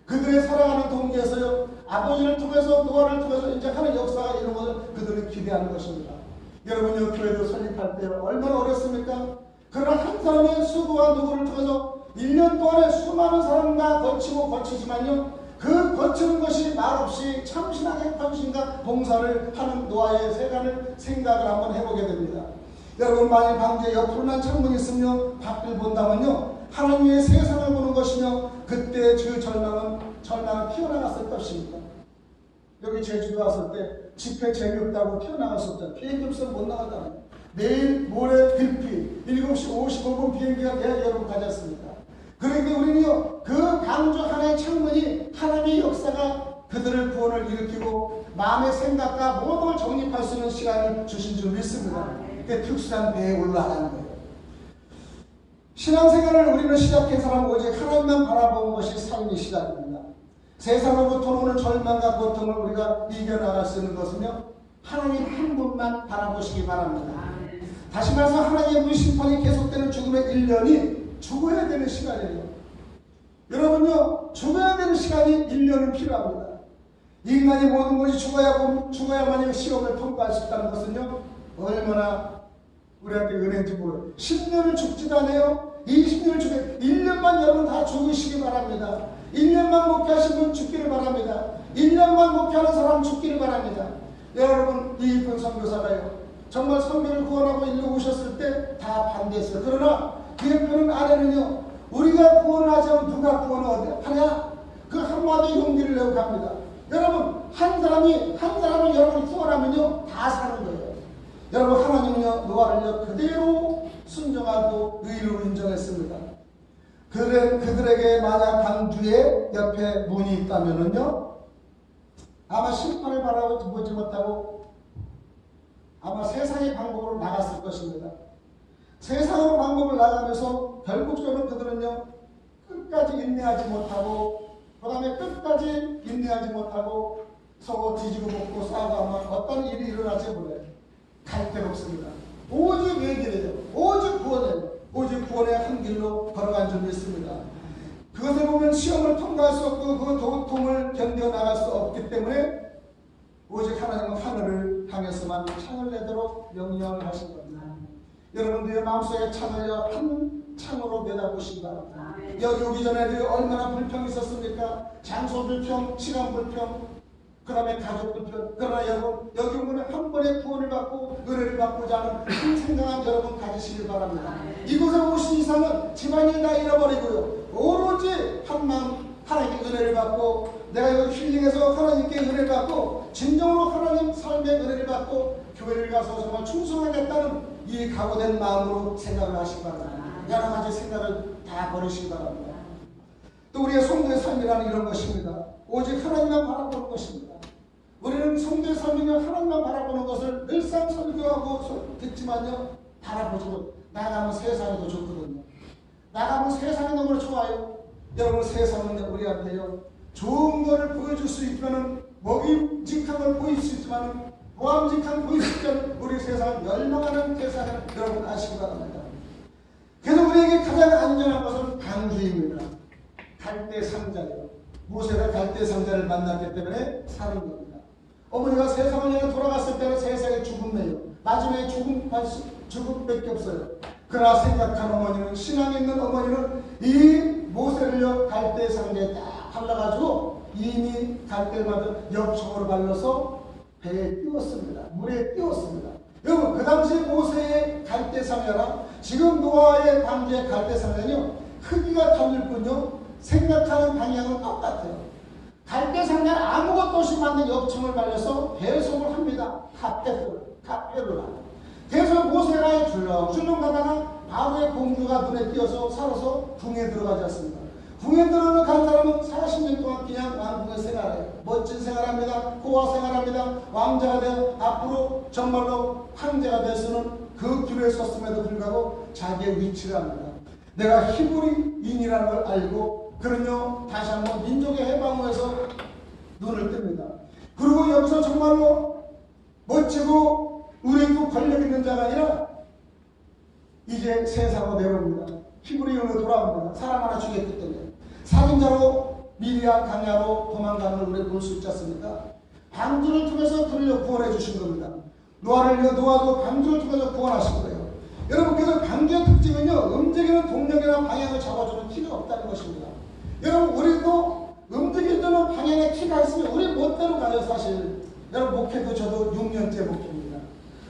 Speaker 1: 그들의 살아가는 동기에서요 아버지를 통해서 노아를 통해서 이제 하는 역사가 이런 것을 그들은 기대하는 것입니다. 여러분요 교회도 설립할 때 얼마나 어렵습니까? 그러나 한 사람의 수고와 노고를 통해서 1년 동안에 수많은 사람과 거치지만요 그 거치는 것이 말없이 참신하게 헌신과 봉사를 하는 노아의 세간을 생각을 한번 해보게 됩니다. 여러분 만일 방주에 옆으로 난 창문이 있으며 밖을 본다면요 하나님의 세상을 보는 것이며 그때 그 절망은 튀어나갔을 것입니다. 여기 제주도 왔을 때 집회 재미없다고 튀어나갔었잖아요. 비행기 없으면 못 나가잖아요. 내일 모레 빌피 7시 55분 비행기가 돼야 여러분 가졌습니다. 그러니까 우리는요 그 방주 하나의 창문이 하나님의 역사가 그들을 구원을 일으키고 마음의 생각과 모든 걸 정립할 수 있는 시간을 주신 줄 믿습니다. 그게 특수한 배에 올라가는 거예요. 신앙생활을 우리는 시작해서는 오직 하나님만 바라보는 것이 삶의 시작입니다. 세상으로부터 오는 절망과 고통을 우리가 이겨나갈 수 있는 것은요, 하나님 한 분만 바라보시기 바랍니다. 다시 말해서 하나님의 무심판이 계속되는 죽음의 1년이 죽어야 되는 시간이에요. 여러분요, 죽어야 되는 시간이 1년은 필요합니다. 인간이 모든 것이 죽어야만 시험을 통과할 수 있다는 것은요, 얼마나 우리한테 은혜인지 모르요 10년을 죽지도 않아요. 20년을 죽어요. 1년만 여러분 다 죽으시기 바랍니다. 1년만 목회하신 분 죽기를 바랍니다. 1년만 목회하는 사람 죽기를 바랍니다. 여러분, 이익훈 선교사가요, 정말 선교를 구원하고 일로 오셨을 때 다 반대했어요. 그러나 그 옆에는 아래는요, 우리가 구원을 하지 않으면 누가 구원을 하냐? 그 한마디 용기를 내고 갑니다. 여러분, 한 사람을 여러분이 구원하면요, 다 사는 거예요. 여러분, 하나님은요, 노아를요, 그대로 순종하고 의로 인정했습니다. 그들에게 만약 방주의 옆에 문이 있다면은요, 아마 심판을 바라보지 못하고 아마 세상의 방법으로 나갔을 것입니다. 세상의 방법을 나가면서 결국적으로 그들은요, 끝까지 인내하지 못하고, 그 다음에 끝까지 인내하지 못하고 서로 뒤지고 먹고 싸우고 아마 어떤 일이 일어날지 몰라요. 갈 데가 없습니다. 오직 외길이에요. 오직 구원이에요. 오직 구원의 한 길로 걸어간 줄 믿습니다. 그것을 보면 시험을 통과할 수 없고 그 고통을 견뎌나갈 수 없기 때문에 오직 하나님은 하늘을 향해서만 창을 내도록 명령을 하신 겁니다. 여러분들의 마음속에 창을요, 한 창으로 내다보시기 바랍니다. 여기 오기 전에도 얼마나 불평이 있었습니까? 장소 불평, 시간 불평, 그 다음에 가족 불평. 그러나 여러분, 여기 오면 한 번에 구원을 받고 은혜를 받고자 하는 큰 생각을 여러분 가지시길 바랍니다. 이곳에 오신 이상은 집안일 다 잃어버리고요, 오로지 한 마음 하나님께 은혜를 받고, 내가 여기 힐링해서 하나님께 은혜를 받고 진정으로 하나님 삶의 은혜를 받고 교회를 가서 정말 충성하겠다는 이 각오된 마음으로 생각을 하시기 바랍니다. 여러 가지 생각을 다 버리시기 바랍니다. 또 우리의 성도의 삶이라는 이런 것입니다. 오직 하나님만 바라보는 것입니다. 우리는 성도의 삶이면 하나님만 바라보는 것을 늘상 설교하고 듣지만요, 바라보지 못. 나가면 세상이 더 좋거든요. 나가면 세상이 너무 좋아요. 여러분, 세상은 우리한테요, 좋은 것을 보여줄 수 있지만은, 먹임직한 걸 보일 수 있지만은, 보암직한 보일 수 있지만 우리 세상은 멸망하는 세상을 여러분 아시기 바랍니다. 그래서 우리에게 가장 안전한 것은 방주입니다. 갈대 상자예요. 모세가 갈대 상자를 만났기 때문에 사는 겁니다. 어머니가 세상을 향해 돌아갔을 때는 세상의 죽음이에요. 마지막에 죽음밖에 없어요. 그러나 생각한 어머니는, 신앙 있는 어머니는 이 모세를요, 갈대 상자에 딱 발라가지고 이미 갈대를 만든 엽청으로 발라서 배에 띄웠습니다. 물에 띄웠습니다. 여러분, 그 당시 모세의 갈대 상자랑 지금 노아의 방주의 갈대 상자는요, 크기가 다를 뿐요, 생각하는 방향은 똑같아요. 갈대 상자는 아무것도 없이 만든 엽청을 발라서 배송을 합니다. 카페르라. 그래서 모세가 줄렁줄렁 가다가 바로의 공주가 눈에 띄어서 살아서 궁에 들어가지 않습니다. 궁에 들어간 사람은 40년 동안 그냥 왕궁에 생활해요. 멋진 생활합니다. 고아 생활합니다. 왕자가 되어 앞으로 정말로 황제가 될 수는 그 길에 섰음에도 불구하고 자기의 위치를 합니다. 내가 히브리인이라는 걸 알고 그는요, 다시 한번 민족의 해방을 위해서 눈을 뜹니다. 그리고 여기서 정말로 멋지고 의리있고 권력 있는 자가 아니라 이제 세상으로 내려옵니다. 히브리인으로 돌아옵니다. 사람 하나 죽였기 때문에. 살인자로 미리아 강야로 도망가는 걸 우리 볼 수 있지 않습니까? 방주를 통해서 그를 구원해 주신 겁니다. 노아도 방주를 통해서 구원하신 거예요. 여러분께서 방주의 특징은요, 움직이는 동력이나 방향을 잡아주는 키가 없다는 것입니다. 여러분, 우리도 움직이는 방향에 키가 있으면 우리 멋대로 가요, 사실. 여러분, 목회도 저도 6년째 목회입니다.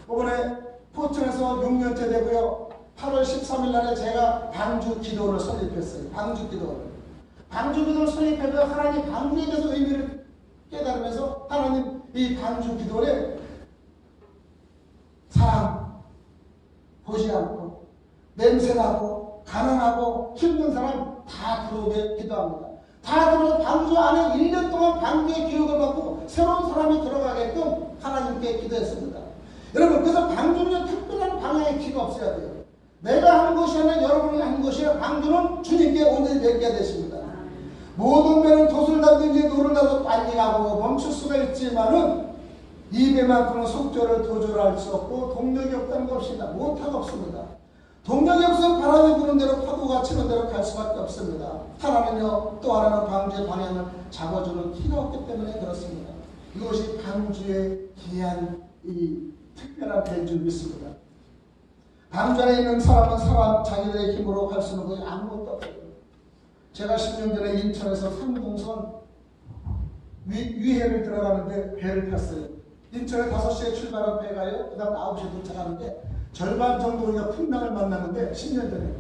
Speaker 1: 이번에 포천에서 6년째 되고요. 8월 13일 날에 제가 방주 기도를 설립했어요. 방주 기도를. 방주 기도를 설립해도 하나님 방주에 대해서 의미를 깨달으면서 하나님 이 방주 기도를 사람 보지 않고 냄새나고 가난하고 힘든 사람 다 들어오게 기도합니다.
Speaker 3: 다 들어서 방주 안에 1년 동안 방주의 교육을 받고 새로운 사람이 들어가게끔 하나님께 기도했습니다. 여러분, 그래서 방주는 특별한 방향의 기가 없어야 돼요. 내가 하는 것이 아니라 여러분이 하는 것이 아니라 방주는 주님께 온전히 맡겨야 되십니다. 모든 배는 돛을 달든지 노를 달아서 빨리 가고 멈출 수가 있지만은 이 배만큼은 속도를 조절할 수 없고 동력이 없다는 것입니다. 못하고 없습니다. 동력이 없으면 바람이 부는 대로 파도가 치는 대로 갈 수밖에 없습니다. 하나는요, 또 하나는 방주의 방향을 잡아주는 키가 없기 때문에 그렇습니다. 이것이 방주의 귀한 이 특별한 배인 줄 믿습니다. 방주 안에 있는 사람은 자기들의 힘으로 할 수 있는 것이 아무것도 없어요. 제가 10년 전에 인천에서 삼동선 위해를 들어가는데 배를 탔어요. 인천에 5시에 출발한 배가요. 그 다음 9시에 도착하는데 절반 정도 우리가 풍랑을 만나는데 10년 전에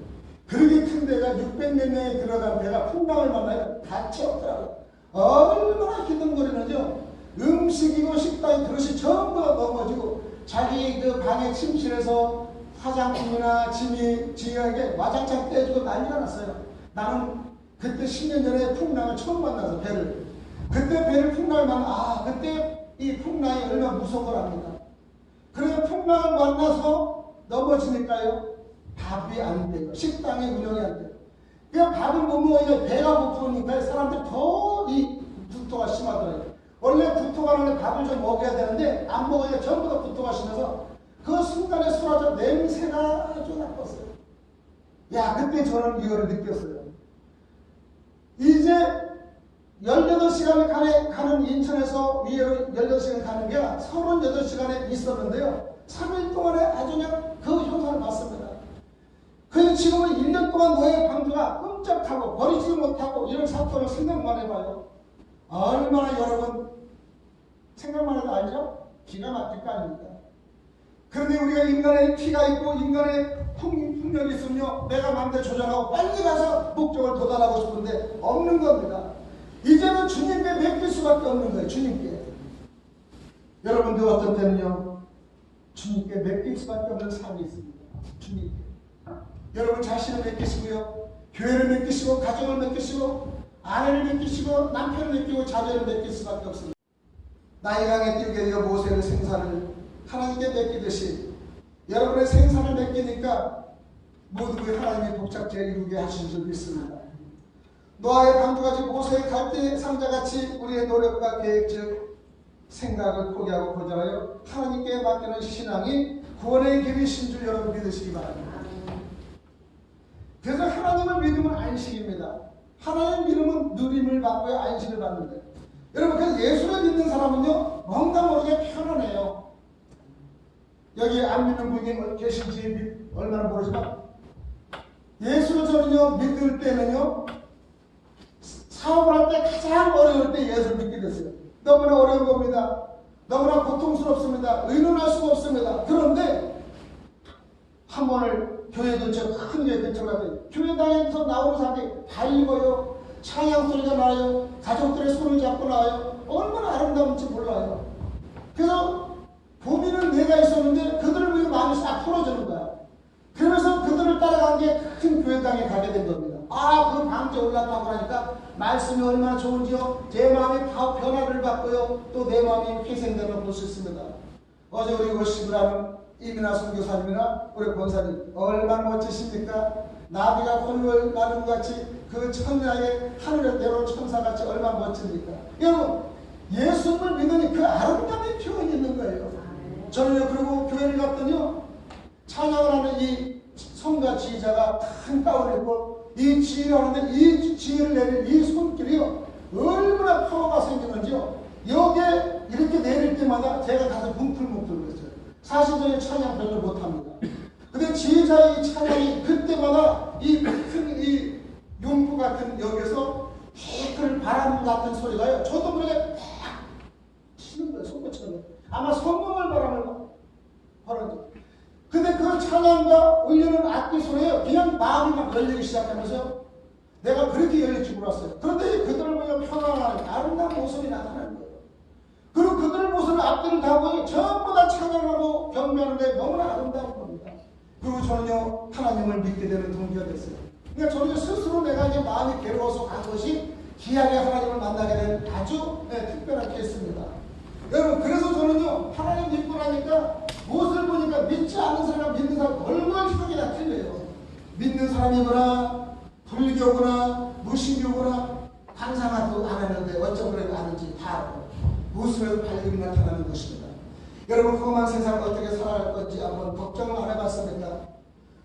Speaker 3: 그렇게 큰 배가 600몇 명이 들어간 배가 풍랑을 만나요. 같이 없더라고요. 얼마나 기둥거리는지요. 음식이고 식당이 그릇이 전부 다 넘어지고 자기 그 방에 침실에서 화장품이나 지하게 와장창 떼주고 난리가 났어요. 나는 그때 10년 전에 풍랑을 처음 만나서 배를 그때 배를 풍랑을 만나 그때 이 풍랑이 얼마나 무서운 걸 압니다. 그래서 풍랑을 만나서 넘어지니까요 밥이 안 돼요. 식당이 운영이 안 돼요. 그냥 밥을 못 먹으니까 배가 고프니까 사람들이 더 이 구토가 심하더라고요. 원래 구토가 나는데 밥을 좀 먹어야 되는데 안 먹으니까 전부 다 구토가 심해서 그 순간에 쏟아져 냄새가 아주 나빴어요. 야, 그때 저는 이거를 느꼈어요. 이제 18시간을 가는 인천에서 위에로 18시간 가는 게 38시간에 있었는데요. 3일 동안에 아주 그냥 그 현상을 봤습니다. 그래서 지금은 1년 동안 너의 방주가 끔찍하고 버리지 못하고 이런 사건을 생각만 해봐요. 얼마나 여러분 생각만 해도 알죠? 기가 막힐 거 아닙니까? 그런데 우리가 인간의 피가 있고 인간의 풍력이 있으면요, 내가 마음대로 조절하고 빨리 가서 목적을 도달하고 싶은데 없는 겁니다. 이제는 주님께 맡길 수밖에 없는 거예요. 주님께. 여러분들 어떤 때는요, 주님께 맡길 수밖에 없는 삶이 있습니다. 주님께. 여러분 자신을 맡기시고요, 교회를 맡기시고, 가정을 맡기시고, 아내를 맡기시고, 남편을 맡기고, 자녀를 맡길 수밖에 없습니다. 나이가 강에 띄우게 되어 모세의 생사를 하나님께 맡기듯이 여러분의 생사를 맡기니까 모두 그 하나님의 복잡제를 이루게 하신 줄 믿습니다. 노아의 방주같이 모세의 갈대 상자같이 우리의 노력과 계획 즉 생각을 포기하고 거절하여 하나님께 맡기는 신앙이 구원의 길이신 줄 여러분 믿으시기 바랍니다. 그래서 하나님을 믿으면 안식입니다. 하나님 믿으면 누림을 받고요, 안식을 받는데, 여러분 그래서 예수를 믿는 사람은요 뭔가 모르게 편안해요. 여기 안 믿는 분이 계신지 얼마나 모르지만 예수를 저는요 믿을 때는요 사업을 할 때 가장 어려울 때 예수를 믿게 됐어요. 너무나 어려운 겁니다. 너무나 고통스럽습니다. 의논할 수가 없습니다. 그런데 한 번을 교회 근처 큰 교회 근처 가서 교회당에서 나오는 사람들이 다 읽어요. 찬양 소리가 나요. 가족들의 손을 잡고 나와요. 얼마나 아름다운지 몰라요. 그래서 고민은 내가 있었는데 그들을 위해 마음이 싹 풀어지는 거야. 그러면서 그들을 따라간 게 큰 교회당에 가게 된 겁니다. 그 방주에 올라가고 나니까 말씀이 얼마나 좋은지요. 제 마음이 변화를 받고요. 또 내 마음이 회생되는 걸 볼 수 있습니다. 어제 우리 워십을 하는 이민아 선교사님이나 우리 권사님 얼마나 멋지십니까? 나비가 홀로 나는 것 같이 그 천하의 하늘에 내려온 천사같이 얼마나 멋집니까? 여러분 예수님을 믿으니 그 아름다운 표현이 있는 거예요. 저는요 그리고 교회를 갔더니요 찬양을 하는 이 성가 지휘자가 큰 가운을 입고 이 지휘를 하는데 이 지휘를 내릴 이 손길이요 얼마나 파워가 생기는지요. 여기에 이렇게 내릴 때마다 제가 가서 뭉클뭉클 그랬어요. 사실 저는 찬양 별로 못합니다. 근데 지휘자의 찬양이 그때마다 이 큰 이 용부 같은 여기서 큰 바람 같은 소리가요 저도 모르게 팍 치는 거예요. 손꼽처럼. 아마 성령을 바람을 벌어져. 근데 그 찬양과 울리는 악기 소리에 그냥 마음이 막 열리기 시작하면서 내가 그렇게 열릴 줄 몰랐어요. 그런데 그들을 보면 평안한 아름다운 모습이 나타나는 거예요. 그리고 그들의 모습을 앞뒤를 다 보니 전부 다 찬양하고 경배하는 게 너무나 아름다운 겁니다. 그리고 저는요 하나님을 믿게 되는 동기가 됐어요. 그러니까 저는 스스로 내가 이제 마음이 괴로워서 간 것이 귀하게 하나님을 만나게 된 아주 특별한 케이스입니다. 여러분, 그래서 저는요, 하나님 믿고 나니까 무엇을 보니까 믿지 않는 사람과 믿는 사람 얼굴 희석이 다 틀려요. 믿는 사람이거나 불교거나 무신교거나 항상하도 안 하는데 어쩜 그렇게 아는지 다 알고 무엇으로 밝음이 나타나는 것입니다. 여러분, 험한 세상 어떻게 살아갈 건지 한번 걱정을 안 해봤습니까?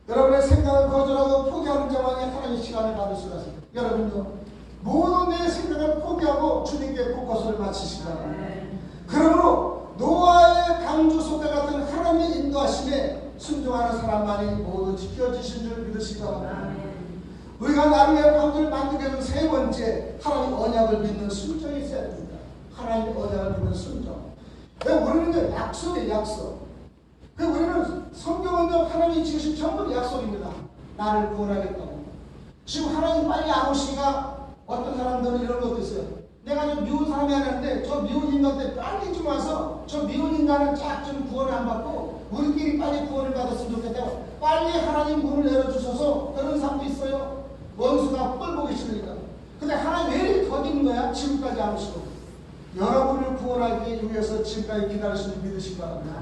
Speaker 3: 여러분의 생각을 거절하고 포기하는 자만이 하나님의 시간을 받을 수가 있습니다. 여러분요, 모든 내 생각을 포기하고 주님께 포커스를 맞추시기 바랍니다. 그러므로 노아의 강주 속과 같은 하나님의 인도하심에 순종하는 사람만이 모두 지켜지신 줄 믿으시기 바랍니다. 우리가 나를 위해 방주를 만들게 된 세 번째, 하나님 언약을 믿는 순종이 있어야 됩니다. 하나님 언약을 믿는 순종. 우리는 약속이에요, 약속. 우리는 성경은요, 하나님이 지으신 전부 약속입니다. 나를 구원하겠다고. 지금 하나님 빨리 안 오시니까 어떤 사람들은 이런 것도 있어요. 내가 좀 미운 사람이 하는데 저 미운 인간한테 빨리 좀 와서 저 미운 인간은 쫙 좀 구원을 안 받고 우리끼리 빨리 구원을 받았으면 좋겠다고 빨리 하나님 문을 열어주셔서 그런 사람도 있어요. 원수가 뻘보기 싫으니까. 근데 하나님 왜 이렇게 더디는 거야? 지금까지 안 오시고. 여러분을 구원하기 위해서 지금까지 기다리시는 믿으시기 바랍니다.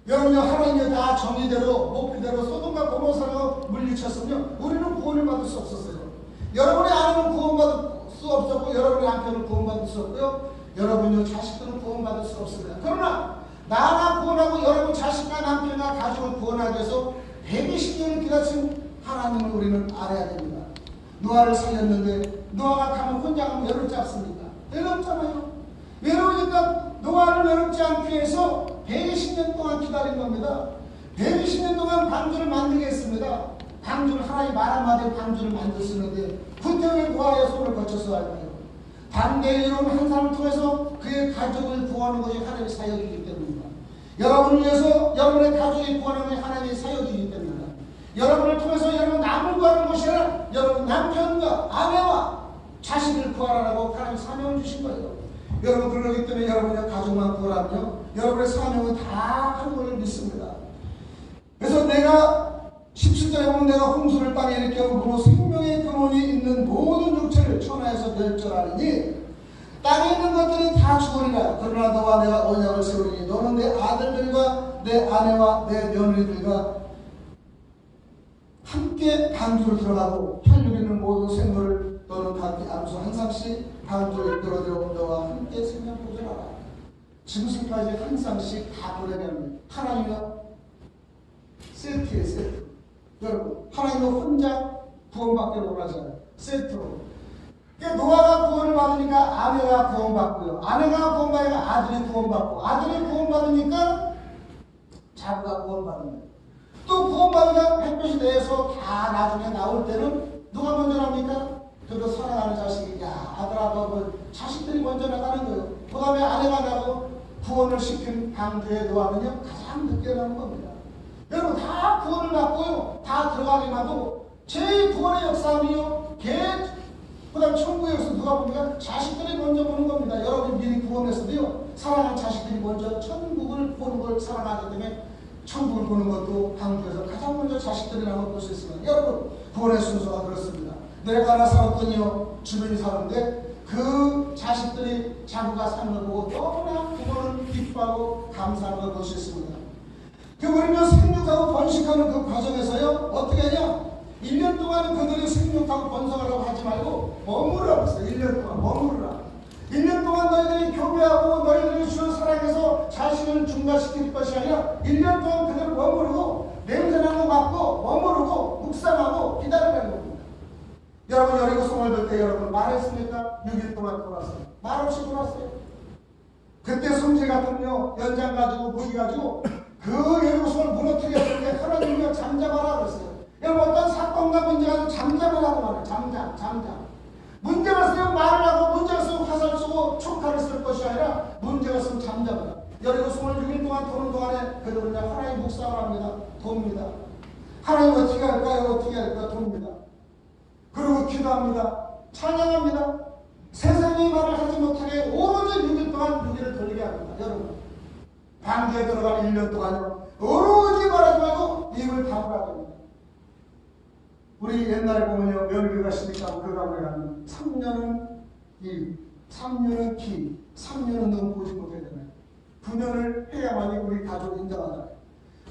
Speaker 3: 여러분요, 하나님이 다 정의대로 목표대로 소돔과 고모사로 물리쳤으면 우리는 구원을 받을 수 없었어요. 여러분의 아내는 구원받을 수 없었고 여러분의 남편은 구원받을 수 없고요. 여러분의 자식들은 구원받을 수 없습니다. 그러나 나나 구원하고 여러분 자식과 남편과 가족을 구원하기 위해서 120년을 기다린 하나님을 우리는 알아야 됩니다. 노아를 살렸는데 노아가 가면 혼자 가면 외롭지 않습니까? 외롭잖아요. 외로우니까 노아를 외롭지 않기 위해서 120년 동안 기다린 겁니다. 120년 동안 방주를 만들게 했습니다. 방주를 하나님 말 한마디에 방주를 만드시는데 그때 노아의 손을 거쳐서 할까요? 반대의 이론 한 사람을 통해서 그의 가족을 구하는 것이 하나님의 사역이기 때문입니다. 여러분을 위해서 여러분의 가족이 구하는 것이 하나님의 사역이기 때문입니다. 여러분을 통해서 여러분 남을 구하는 것이 아니라 여러분 남편과 아내와 자식을 구하라고 하나님 사명을 주신 거예요. 여러분, 그러기 때문에 여러분의 가족만 구하라며 여러분의 사명은 다 하는 걸 믿습니다. 그래서 내가 17절에 보면 내가 홍수를 땅에 일으켜 생명의 근원이 있는 모든 육체를 천하에서 멸절하리니 땅에 있는 것들은 다 죽으리라. 그러나 너와 내가 언약을 세우리니 너는 내 아들들과 내 아내와 내 며느리들과 함께 방주로 들어가고 혈육 있는 모든 생물을 너는 각기 암수 한 쌍씩 방주에 들어들어 너와 함께 생명 보존하라. 지금까지 한 쌍씩 다 보내면 하나님은 세트예요, 세트. 여러분, 하나님은 혼자 구원받기를 원하잖아요. 세트로. 그러니까 노아가 구원을 받으니까 아내가 구원받고요. 아내가 구원받으니까 아들이 구원받고, 아들이 구원받으니까 자부가 구원받는 거예요. 또 구원받으니까 햇볕이 내에서 다 나중에 나올 때는 누가 먼저 나옵니까? 그리고 사랑하는 자식이, 야, 아들아, 너 자식들이 먼저 나가는 거예요. 그 다음에 아내가 나고 구원을 시킨 방주에 노아는요, 가장 늦게 나오는 겁니다. 여러분, 다 구원을 받고요, 다 들어가기만 하고, 제일 구원의 역사는요, 그 다음 천국의 역사 누가 봅니까? 자식들이 먼저 보는 겁니다. 여러분이 미리 구원했어도요, 사랑하는 자식들이 먼저 천국을 보는 걸 사랑하기 때문에 천국을 보는 것도 방주에서 가장 먼저 자식들이라고 볼 수 있습니다. 여러분, 구원의 순서가 그렇습니다. 내가 하나 살았더니요, 주변이 사는데 그 자식들이 자기가 사는 걸 보고 너무나 구원을 기뻐하고 감사하는 걸 볼 수 있습니다. 우리는 생육하고 번식하는 그 과정에서요, 어떻게 하냐? 1년 동안은 그들이 생육하고 번성하라고 하지 말고 머무르라고 했어요. 1년 동안 머무르라. 1년 동안 너희들이 교배하고 너희들이 주를 사랑해서 자신을 중화시킬 것이 아니라 1년 동안 그들을 머무르고 냄새나는 거 맡고 머무르고 묵상하고 기다리는 겁니다. 여러분, 여리고성을 볼 때 여러분 말했습니까? 6일 동안 돌았어요. 말 없이 돌았어요. 그때 성질 같은요, 연장 가지고 무기 가지고 그 여리고성을 무너뜨렸을 때 하나님이 잠잠하라 그랬어요. 여러분, 어떤 사건과 문제가 잠잠하라고 말해요. 잠잠. 문제가 있으면 말을 하고 문제가 있으면 화살을 쏘고 총칼을 쓸 것이 아니라 문제가 있으면 잠잠하라. 여리고성을 6일 동안 도는 동안에 그들은 하나님 묵상을 합니다. 돕니다. 하나님 어떻게 할까요? 어떻게 할까? 돕니다. 그리고 기도합니다. 찬양합니다. 세상의 말을 하지 못하게 오로지 6일 동안 6일을 돌리게 합니다. 여러분, 방주에 들어가는 1년 동안요, 오로지 말하지 말고 입을 다물어야 됩니다. 우리 옛날에 보면요, 며느리가 시집가고 그 가문에 가면 3년은 일, 3년은 기, 3년은 너무 보지 못하잖아요. 9년을 해야만이 우리 가족 인정하잖아요.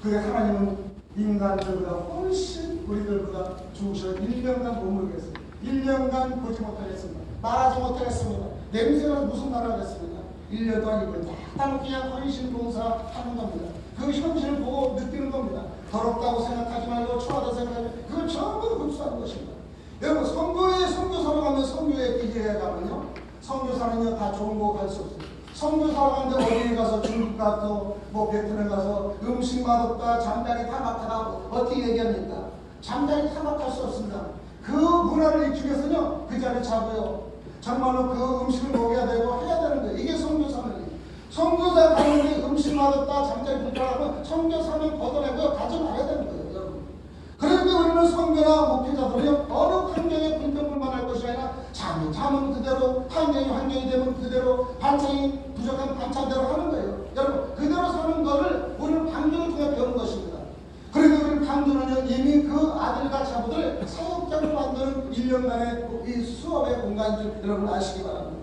Speaker 3: 그래 하나님은 인간들보다 훨씬 우리들보다 좋으셔 1년간 머물겠습니다. 1년간 보지 못하겠습니다. 말하지 못하겠습니다. 냄새가 무슨 말을 하겠습니까? 1년 동안 이걸 다 그냥 헌신 봉사하는 겁니다. 그 현실을 보고 느끼는 겁니다. 더럽다고 생각하지 말고 추하다고 생각하면 그걸 전부 흡수하는 것입니다. 여러분 선교사로 가면 선교에 기계에 가면요, 선교사는요 다 좋은 거 갈 수 없어요. 선교사로 가는데 어디에 가서 중국 가서 뭐 베트남 가서 음식 맛없다, 잠자리 타박하다고 어떻게 얘기합니까? 잠자리 타박할 수 없습니다. 그 문화를 익히기 위해서는요 그 자리 잡아요. 정말로 그 음식을 먹여야 되고 해야 되는 거예요. 이게 선교사는. 선교사 가는데 음식 맛없다, 잠자리 불편하고 선교사는 걷어내고 가지 말아야 되는 거예요, 여러분. 그런데 우리는 선교나 목회자들은요 어느 환경에 불평불만할 것이 아니라 잠은 그대로, 환경이 되면 그대로, 반찬이 부족한 반찬대로 하는 거예요. 여러분 그대로 사는 거를 우리는 방주를 통해 배우는 것입니다. 그리고 우리 방주는요 이미 그 아들과 자부들 사역자로 만드는 1년간의 이 수업의 공간인 줄 여러분 아시기 바랍니다.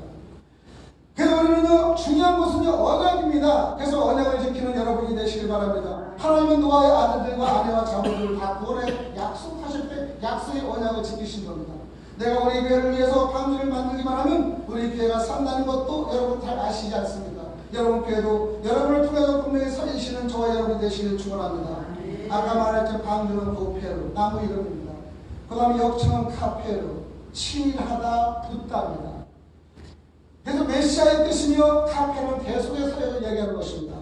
Speaker 3: 그래서 우리는요 중요한 것은요 언약입니다. 그래서 언약을 지키는 여러분이 되시길 바랍니다. 하나님은 노아의 아들들과 아내와 자부들을 다 구원해 약속하실 때 약속의 언약을 지키신 겁니다. 내가 우리 교회를 위해서 방주를 만들기만 하면 우리 교회가 산다는 것도 여러분 잘 아시지 않습니까? 여러분 교회도 여러분을 통해서 분명히 살리시는 저와 여러분이 되시길 축원합니다. 아까 말했던 방주는 도페르, 나무 이름입니다. 그 다음에 역청은 카페르, 친하다, 붙답니다. 그래서 메시아의 뜻이며 카페는 계속의 사역을 얘기하는 것입니다.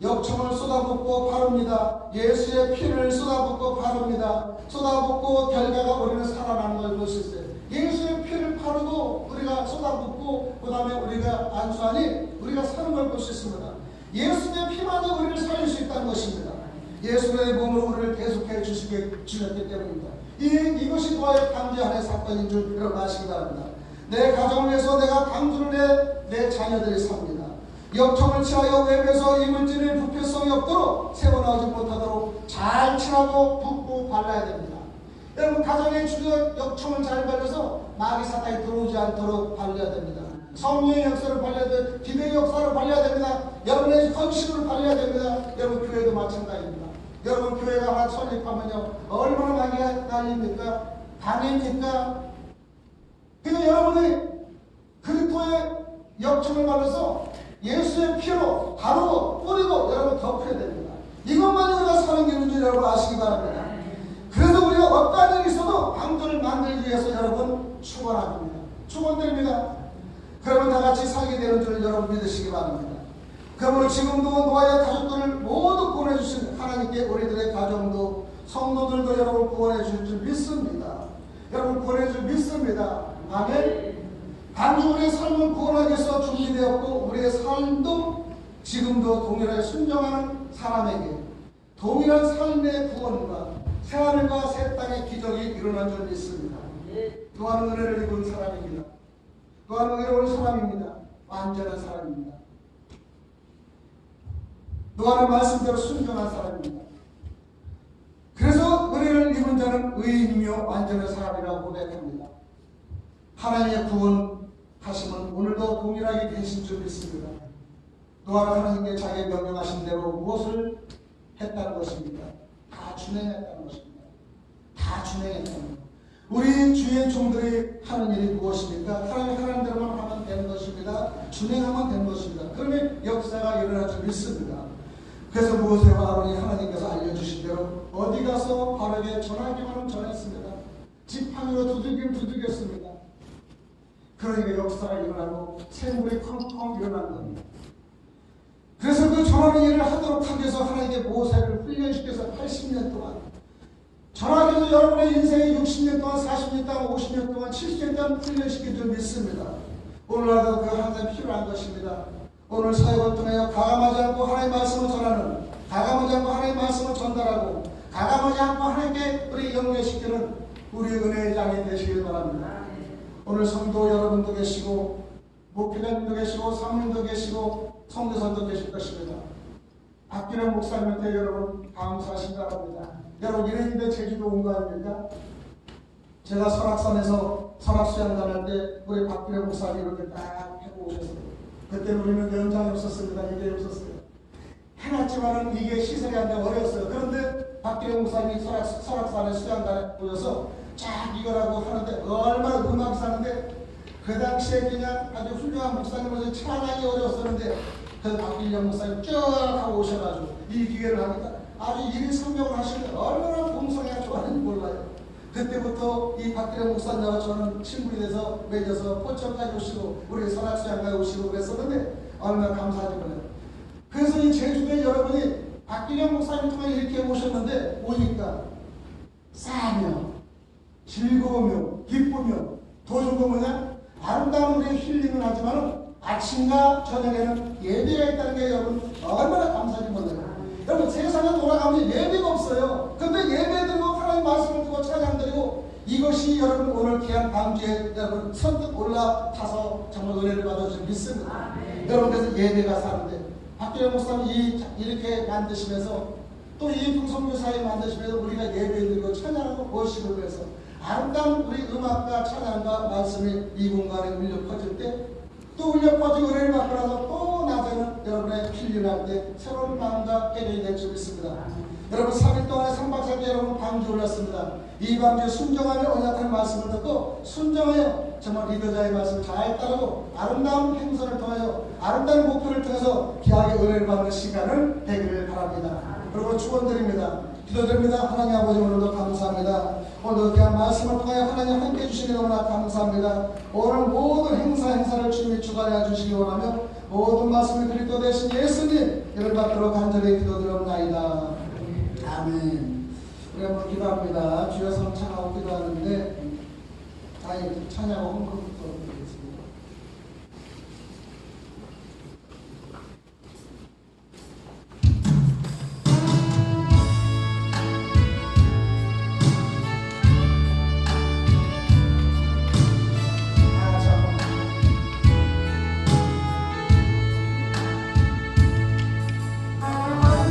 Speaker 3: 역청을 쏟아붓고 바릅니다. 예수의 피를 쏟아붓고 바릅니다. 쏟아붓고 결과가 우리는 살아나는 걸 볼 수 있어요. 예수의 피를 바르고 우리가 쏟아붓고 그 다음에 우리가 안수하니 우리가 사는 걸 볼 수 있습니다. 예수의 피만이 우리를 살릴 수 있다는 것입니다. 예수의 몸으로 우리를 계속해 주셨기 때문입니다. 이것이 노아의 방주 안의 사건인 줄 여러분 아시기 바랍니다. 내 가정을 위해서 내가 방주를 내 자녀들이 삽니다. 역청을 칠하여 외부에서 이물질의 부패성이 없도록 새어나오지 못하도록 잘 칠하고 붓고 발라야 됩니다. 여러분 가정의 주요 역청을 잘 발라서 마귀 사탄이 들어오지 않도록 발라야 됩니다. 성령의 역사를 발라야 됩니다. 기도의 역사를 발라야 됩니다. 여러분의 헌신을 발라야 됩니다. 여러분 교회도 마찬가지입니다. 여러분 교회가 하나 설립하면요 얼마나 많이 날립니까? 당입니까? 그래서 여러분이 그리스도의 역청을 발라서 예수의 피로 바로 뿌리고 여러분 덮여야 됩니다. 이것만이 우리가 사는 길인 줄 여러분 아시기 바랍니다. 그래서 우리가 어떠한 일이 있어도 방주를 만들기 위해서 여러분 축원합니다. 축원드립니다. 그러면 다 같이 살게 되는 줄 여러분 믿으시기 바랍니다. 그러므로 지금도 노아의 가족들을 모두 구원해 주신 하나님께 우리들의 가정도 성도들도 여러분 구원해 주실 줄 믿습니다. 여러분 구원해 줄 믿습니다. 아멘. 단지 우리의 삶은 구원하기 위해서 준비되었고 우리의 삶도 지금도 동일하게 순종하는 사람에게 동일한 삶의 구원과 새하늘과 새 땅의 기적이 일어난 줄 믿습니다. 노아는 은혜를 입은 사람입니다. 노아는 의로운 사람입니다. 완전한 사람입니다. 노아는 말씀대로 순종한 사람입니다. 그래서 은혜를 입은 자는 의인이며 완전한 사람이라고 고백합니다. 하나님의 구원하심은 오늘도 동일하게 계신 줄 믿습니다. 노아는 하나님께 자기의 명령하신 대로 무엇을 했다는 것입니까? 다 준행했다는 것입니다. 다 준행했다는 것. 우리 주의 종들이 하는 일이 무엇입니까? 하나님 하는 대로만 하면 되는 것입니다. 준행하면 되는 것입니다. 그러면 역사가 일어날 줄 믿습니다. 그래서 모세와 아론이 하나님께서 알려주신 대로 어디 가서 바르게 전하기만은 전했습니다. 지팡이로 두들겼습니다. 그러니까 역사가 일어나고 생물이 펑펑 일어난 겁니다. 그래서 그 전하는 일을 하도록 하기 위해서 하나님께 모세를 훈련시켜서 80년 동안 전하기 위해서 여러분의 인생의 60년 동안 40년 동안 50년 동안 70년 동안 훈련시킨 줄 믿습니다. 오늘날도 그 항상 필요한 것입니다. 오늘 사역을 통해 가감하지 않고 하나님의 말씀을 전하는, 가감하지 않고 하나님의 말씀을 전달하고, 가감하지 않고 하나님께 우리 연결시키는 우리 은혜의 장이 되시길 바랍니다. 오늘 성도 여러분도 계시고 목회자님도 계시고 사모님도 계시고 성교사도 계실 것입니다. 박기령 목사님한테 여러분 감사하신 바랍니다. 여러분 이랬는데 제주도 온 거 아닙니까? 제가 설악산에서 설악수양 다닐 때 우리 박기령 목사님 이렇게 딱 해고 오셨어요. 그때 우리는 연장이 없었습니다. 이게 없었어요. 해놨지만은 이게 시설이 안 되고 어려웠어요. 그런데 박기령 목사님이 설악산에 수양단에 보여서 쫙 이거라고 하는데 얼마나 음악이 사는데 그 당시에 그냥 아주 훌륭한 목사님으로서 찬양이 어려웠었는데 그 박기령 목사님 쭉 하고 오셔가지고 이 기회를 하니까 아주 일이 성명을 하시는데 얼마나 봉성이가 좋아하는지 몰라요. 그때부터 이 박기령 목사님하고 저는 친분이 돼서 맺어서 포천까지 오시고 우리 설악수양까지 오시고 그랬었는데 얼마나 감사하지 몰라요. 그래서 이 제주도에 여러분이 박기령 목사님 통해 이렇게 오셨는데 오니까 싸며 즐거우며 기쁘며 더 좋은 건 뭐냐? 아름다운 우리의 힐링은 하지만 아침과 저녁에는 예배가 있다는 게 여러분 얼마나 감사한지 몰라요. 여러분 세상에 돌아가면 예배가 없어요. 근데 예배 드리고 하나님 말씀을 듣고 찬양 드리고 이것이 여러분 오늘 귀한 방주에 여러분 선뜻 올라타서 정말 은혜를 받아주신 믿습니다. 여러분 그래서 예배가 사는데 박기령 목사님 이렇게 만드시면서 또 이 풍성교사에 만드시면서 우리가 예배 드리고 찬양하고 worship을 위해서 아름다운 우리 음악과 찬양과 말씀이 이 공간에 울려 퍼질 때 또 울려 퍼지고 은혜를 받고 나서 또 낮에는 여러분의 필요할 때 새로운 마음과 깨달이 될 줄 믿습니다. 여러분 3일 동안에 3박 4일 여러분 방주 올렸습니다. 이 방주에 순종하며 언약한 말씀을 듣고 순종하여 정말 리더자의 말씀을 잘 따르고 아름다운 행선을 통하여 아름다운 목표를 통해서 귀하게 은혜를 받는 시간을 되기를 바랍니다. 그리고 축원드립니다. 기도드립니다. 하나님 아버지 오늘도 감사합니다. 오늘도 귀한 말씀을 통하여 하나님 함께 해주시니 너무나 감사합니다. 오늘 모든 행사를 주님이 주관해 주시기 원하며 모든 말씀을 그리스도 되신 예수님 이를 받도록 간절히 기도드립나이다. 아멘. 우리 한번 기도합니다. 주여 성찬하고 기도하는데 찬양하고 헌금부터 드리겠습니다.
Speaker 4: 아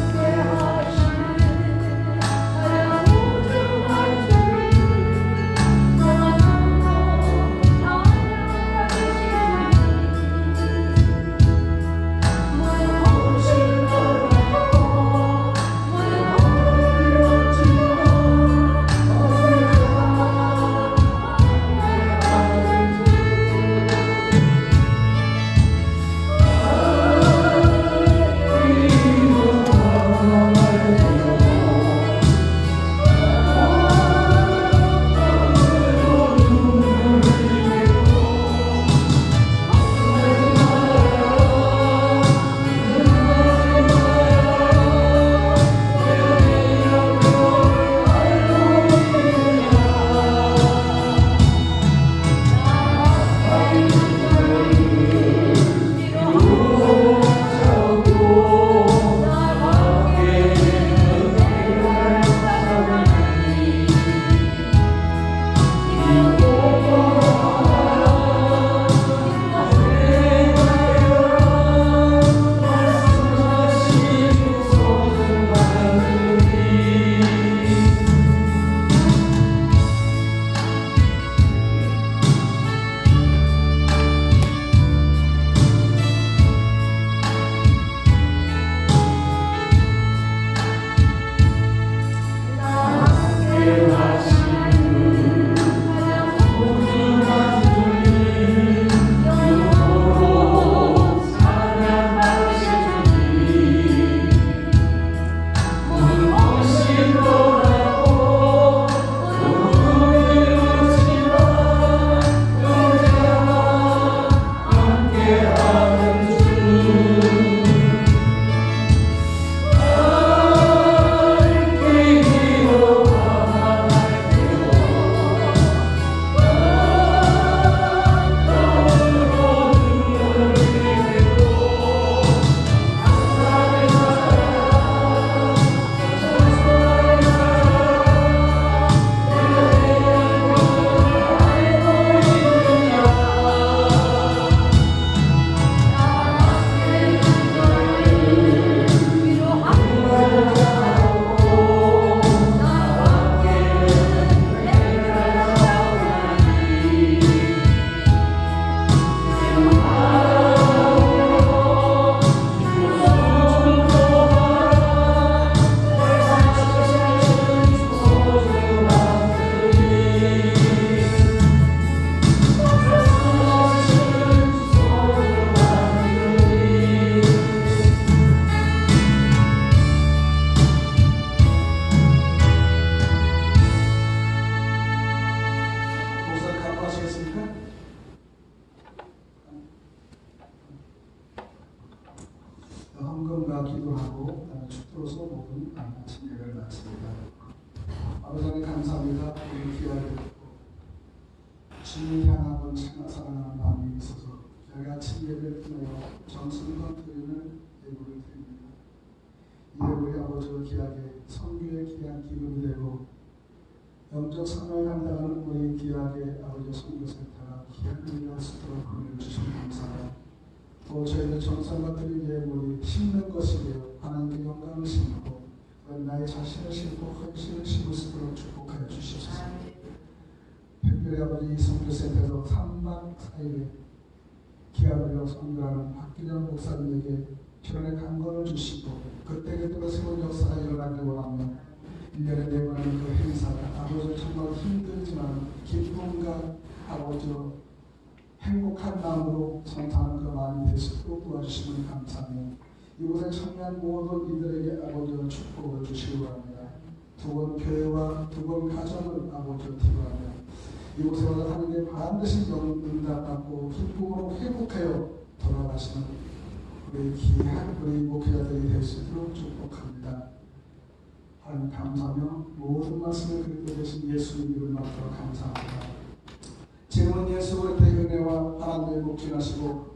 Speaker 1: 감사합니다. 우리 귀하게 듣고 주님 향하고 사랑하는 마음이 있어서 저희가 아침 예배를 통하여 정성과 드리는 예물을 드립니다. 이 예물이 아버지와 귀하게 선교의 귀한 기금이 되고 영적 선을 감당하는 우리 귀하게 아버지 선교센터가 귀한 일을 할 수 있도록 보내주시면 감사합니다. 또 저희는 정성과 드린 예물이 심는 것이 되어 하나님의 영광을 심고 나의 자신을 심고 헌신을 심을 수 있도록 축복하여 주시옵소서. 특별히 아버지 이 선교센터에서 3박 4일에 기아들로 선교하는 박균영 목사님에게 결혼의 강건을 주시고 그때그때 새로운 역사가 일어나길 원하며 1년에 4번 하는 그 행사가 아버지 정말 힘들지만 기쁨과 아버지 행복한 마음으로 성탄하는 그 마음이 될 수 있도록 도와주시면 감사하며 이곳에 참여한 모든 이들에게 아버지의 축복을 주시기 바랍니다. 두번 교회와 두번 가정을 아버지로 기도하며 이곳에 와서 하나님께 반드시 응답받고 기쁨으로 회복하여 돌아가시는 우리 귀한 우리 목회자들이 될 수 있도록 축복합니다. 하나님 감사하며 모든 말씀을 그리고 계신 예수님 이름으로 받도록 감사합니다. 지금은 예수 그리스도의 은혜와 하나님의 복종하시고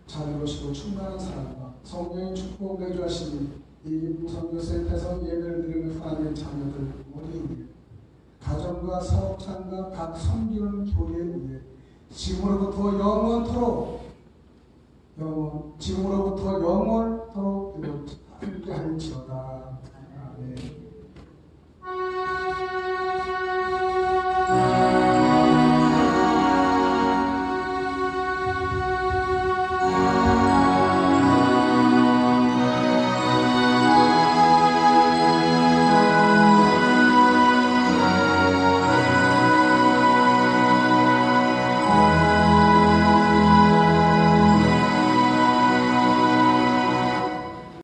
Speaker 1: 자비로우시고 충만한 사랑과 성령의 축복 내주하시니 이 무선교센터에서 예배를 드리는 하나님의 자녀들 모두에게 가정과 사업장과 각 섬기는 교회에 의해 지금으로부터 영원토록 지금으로부터 영원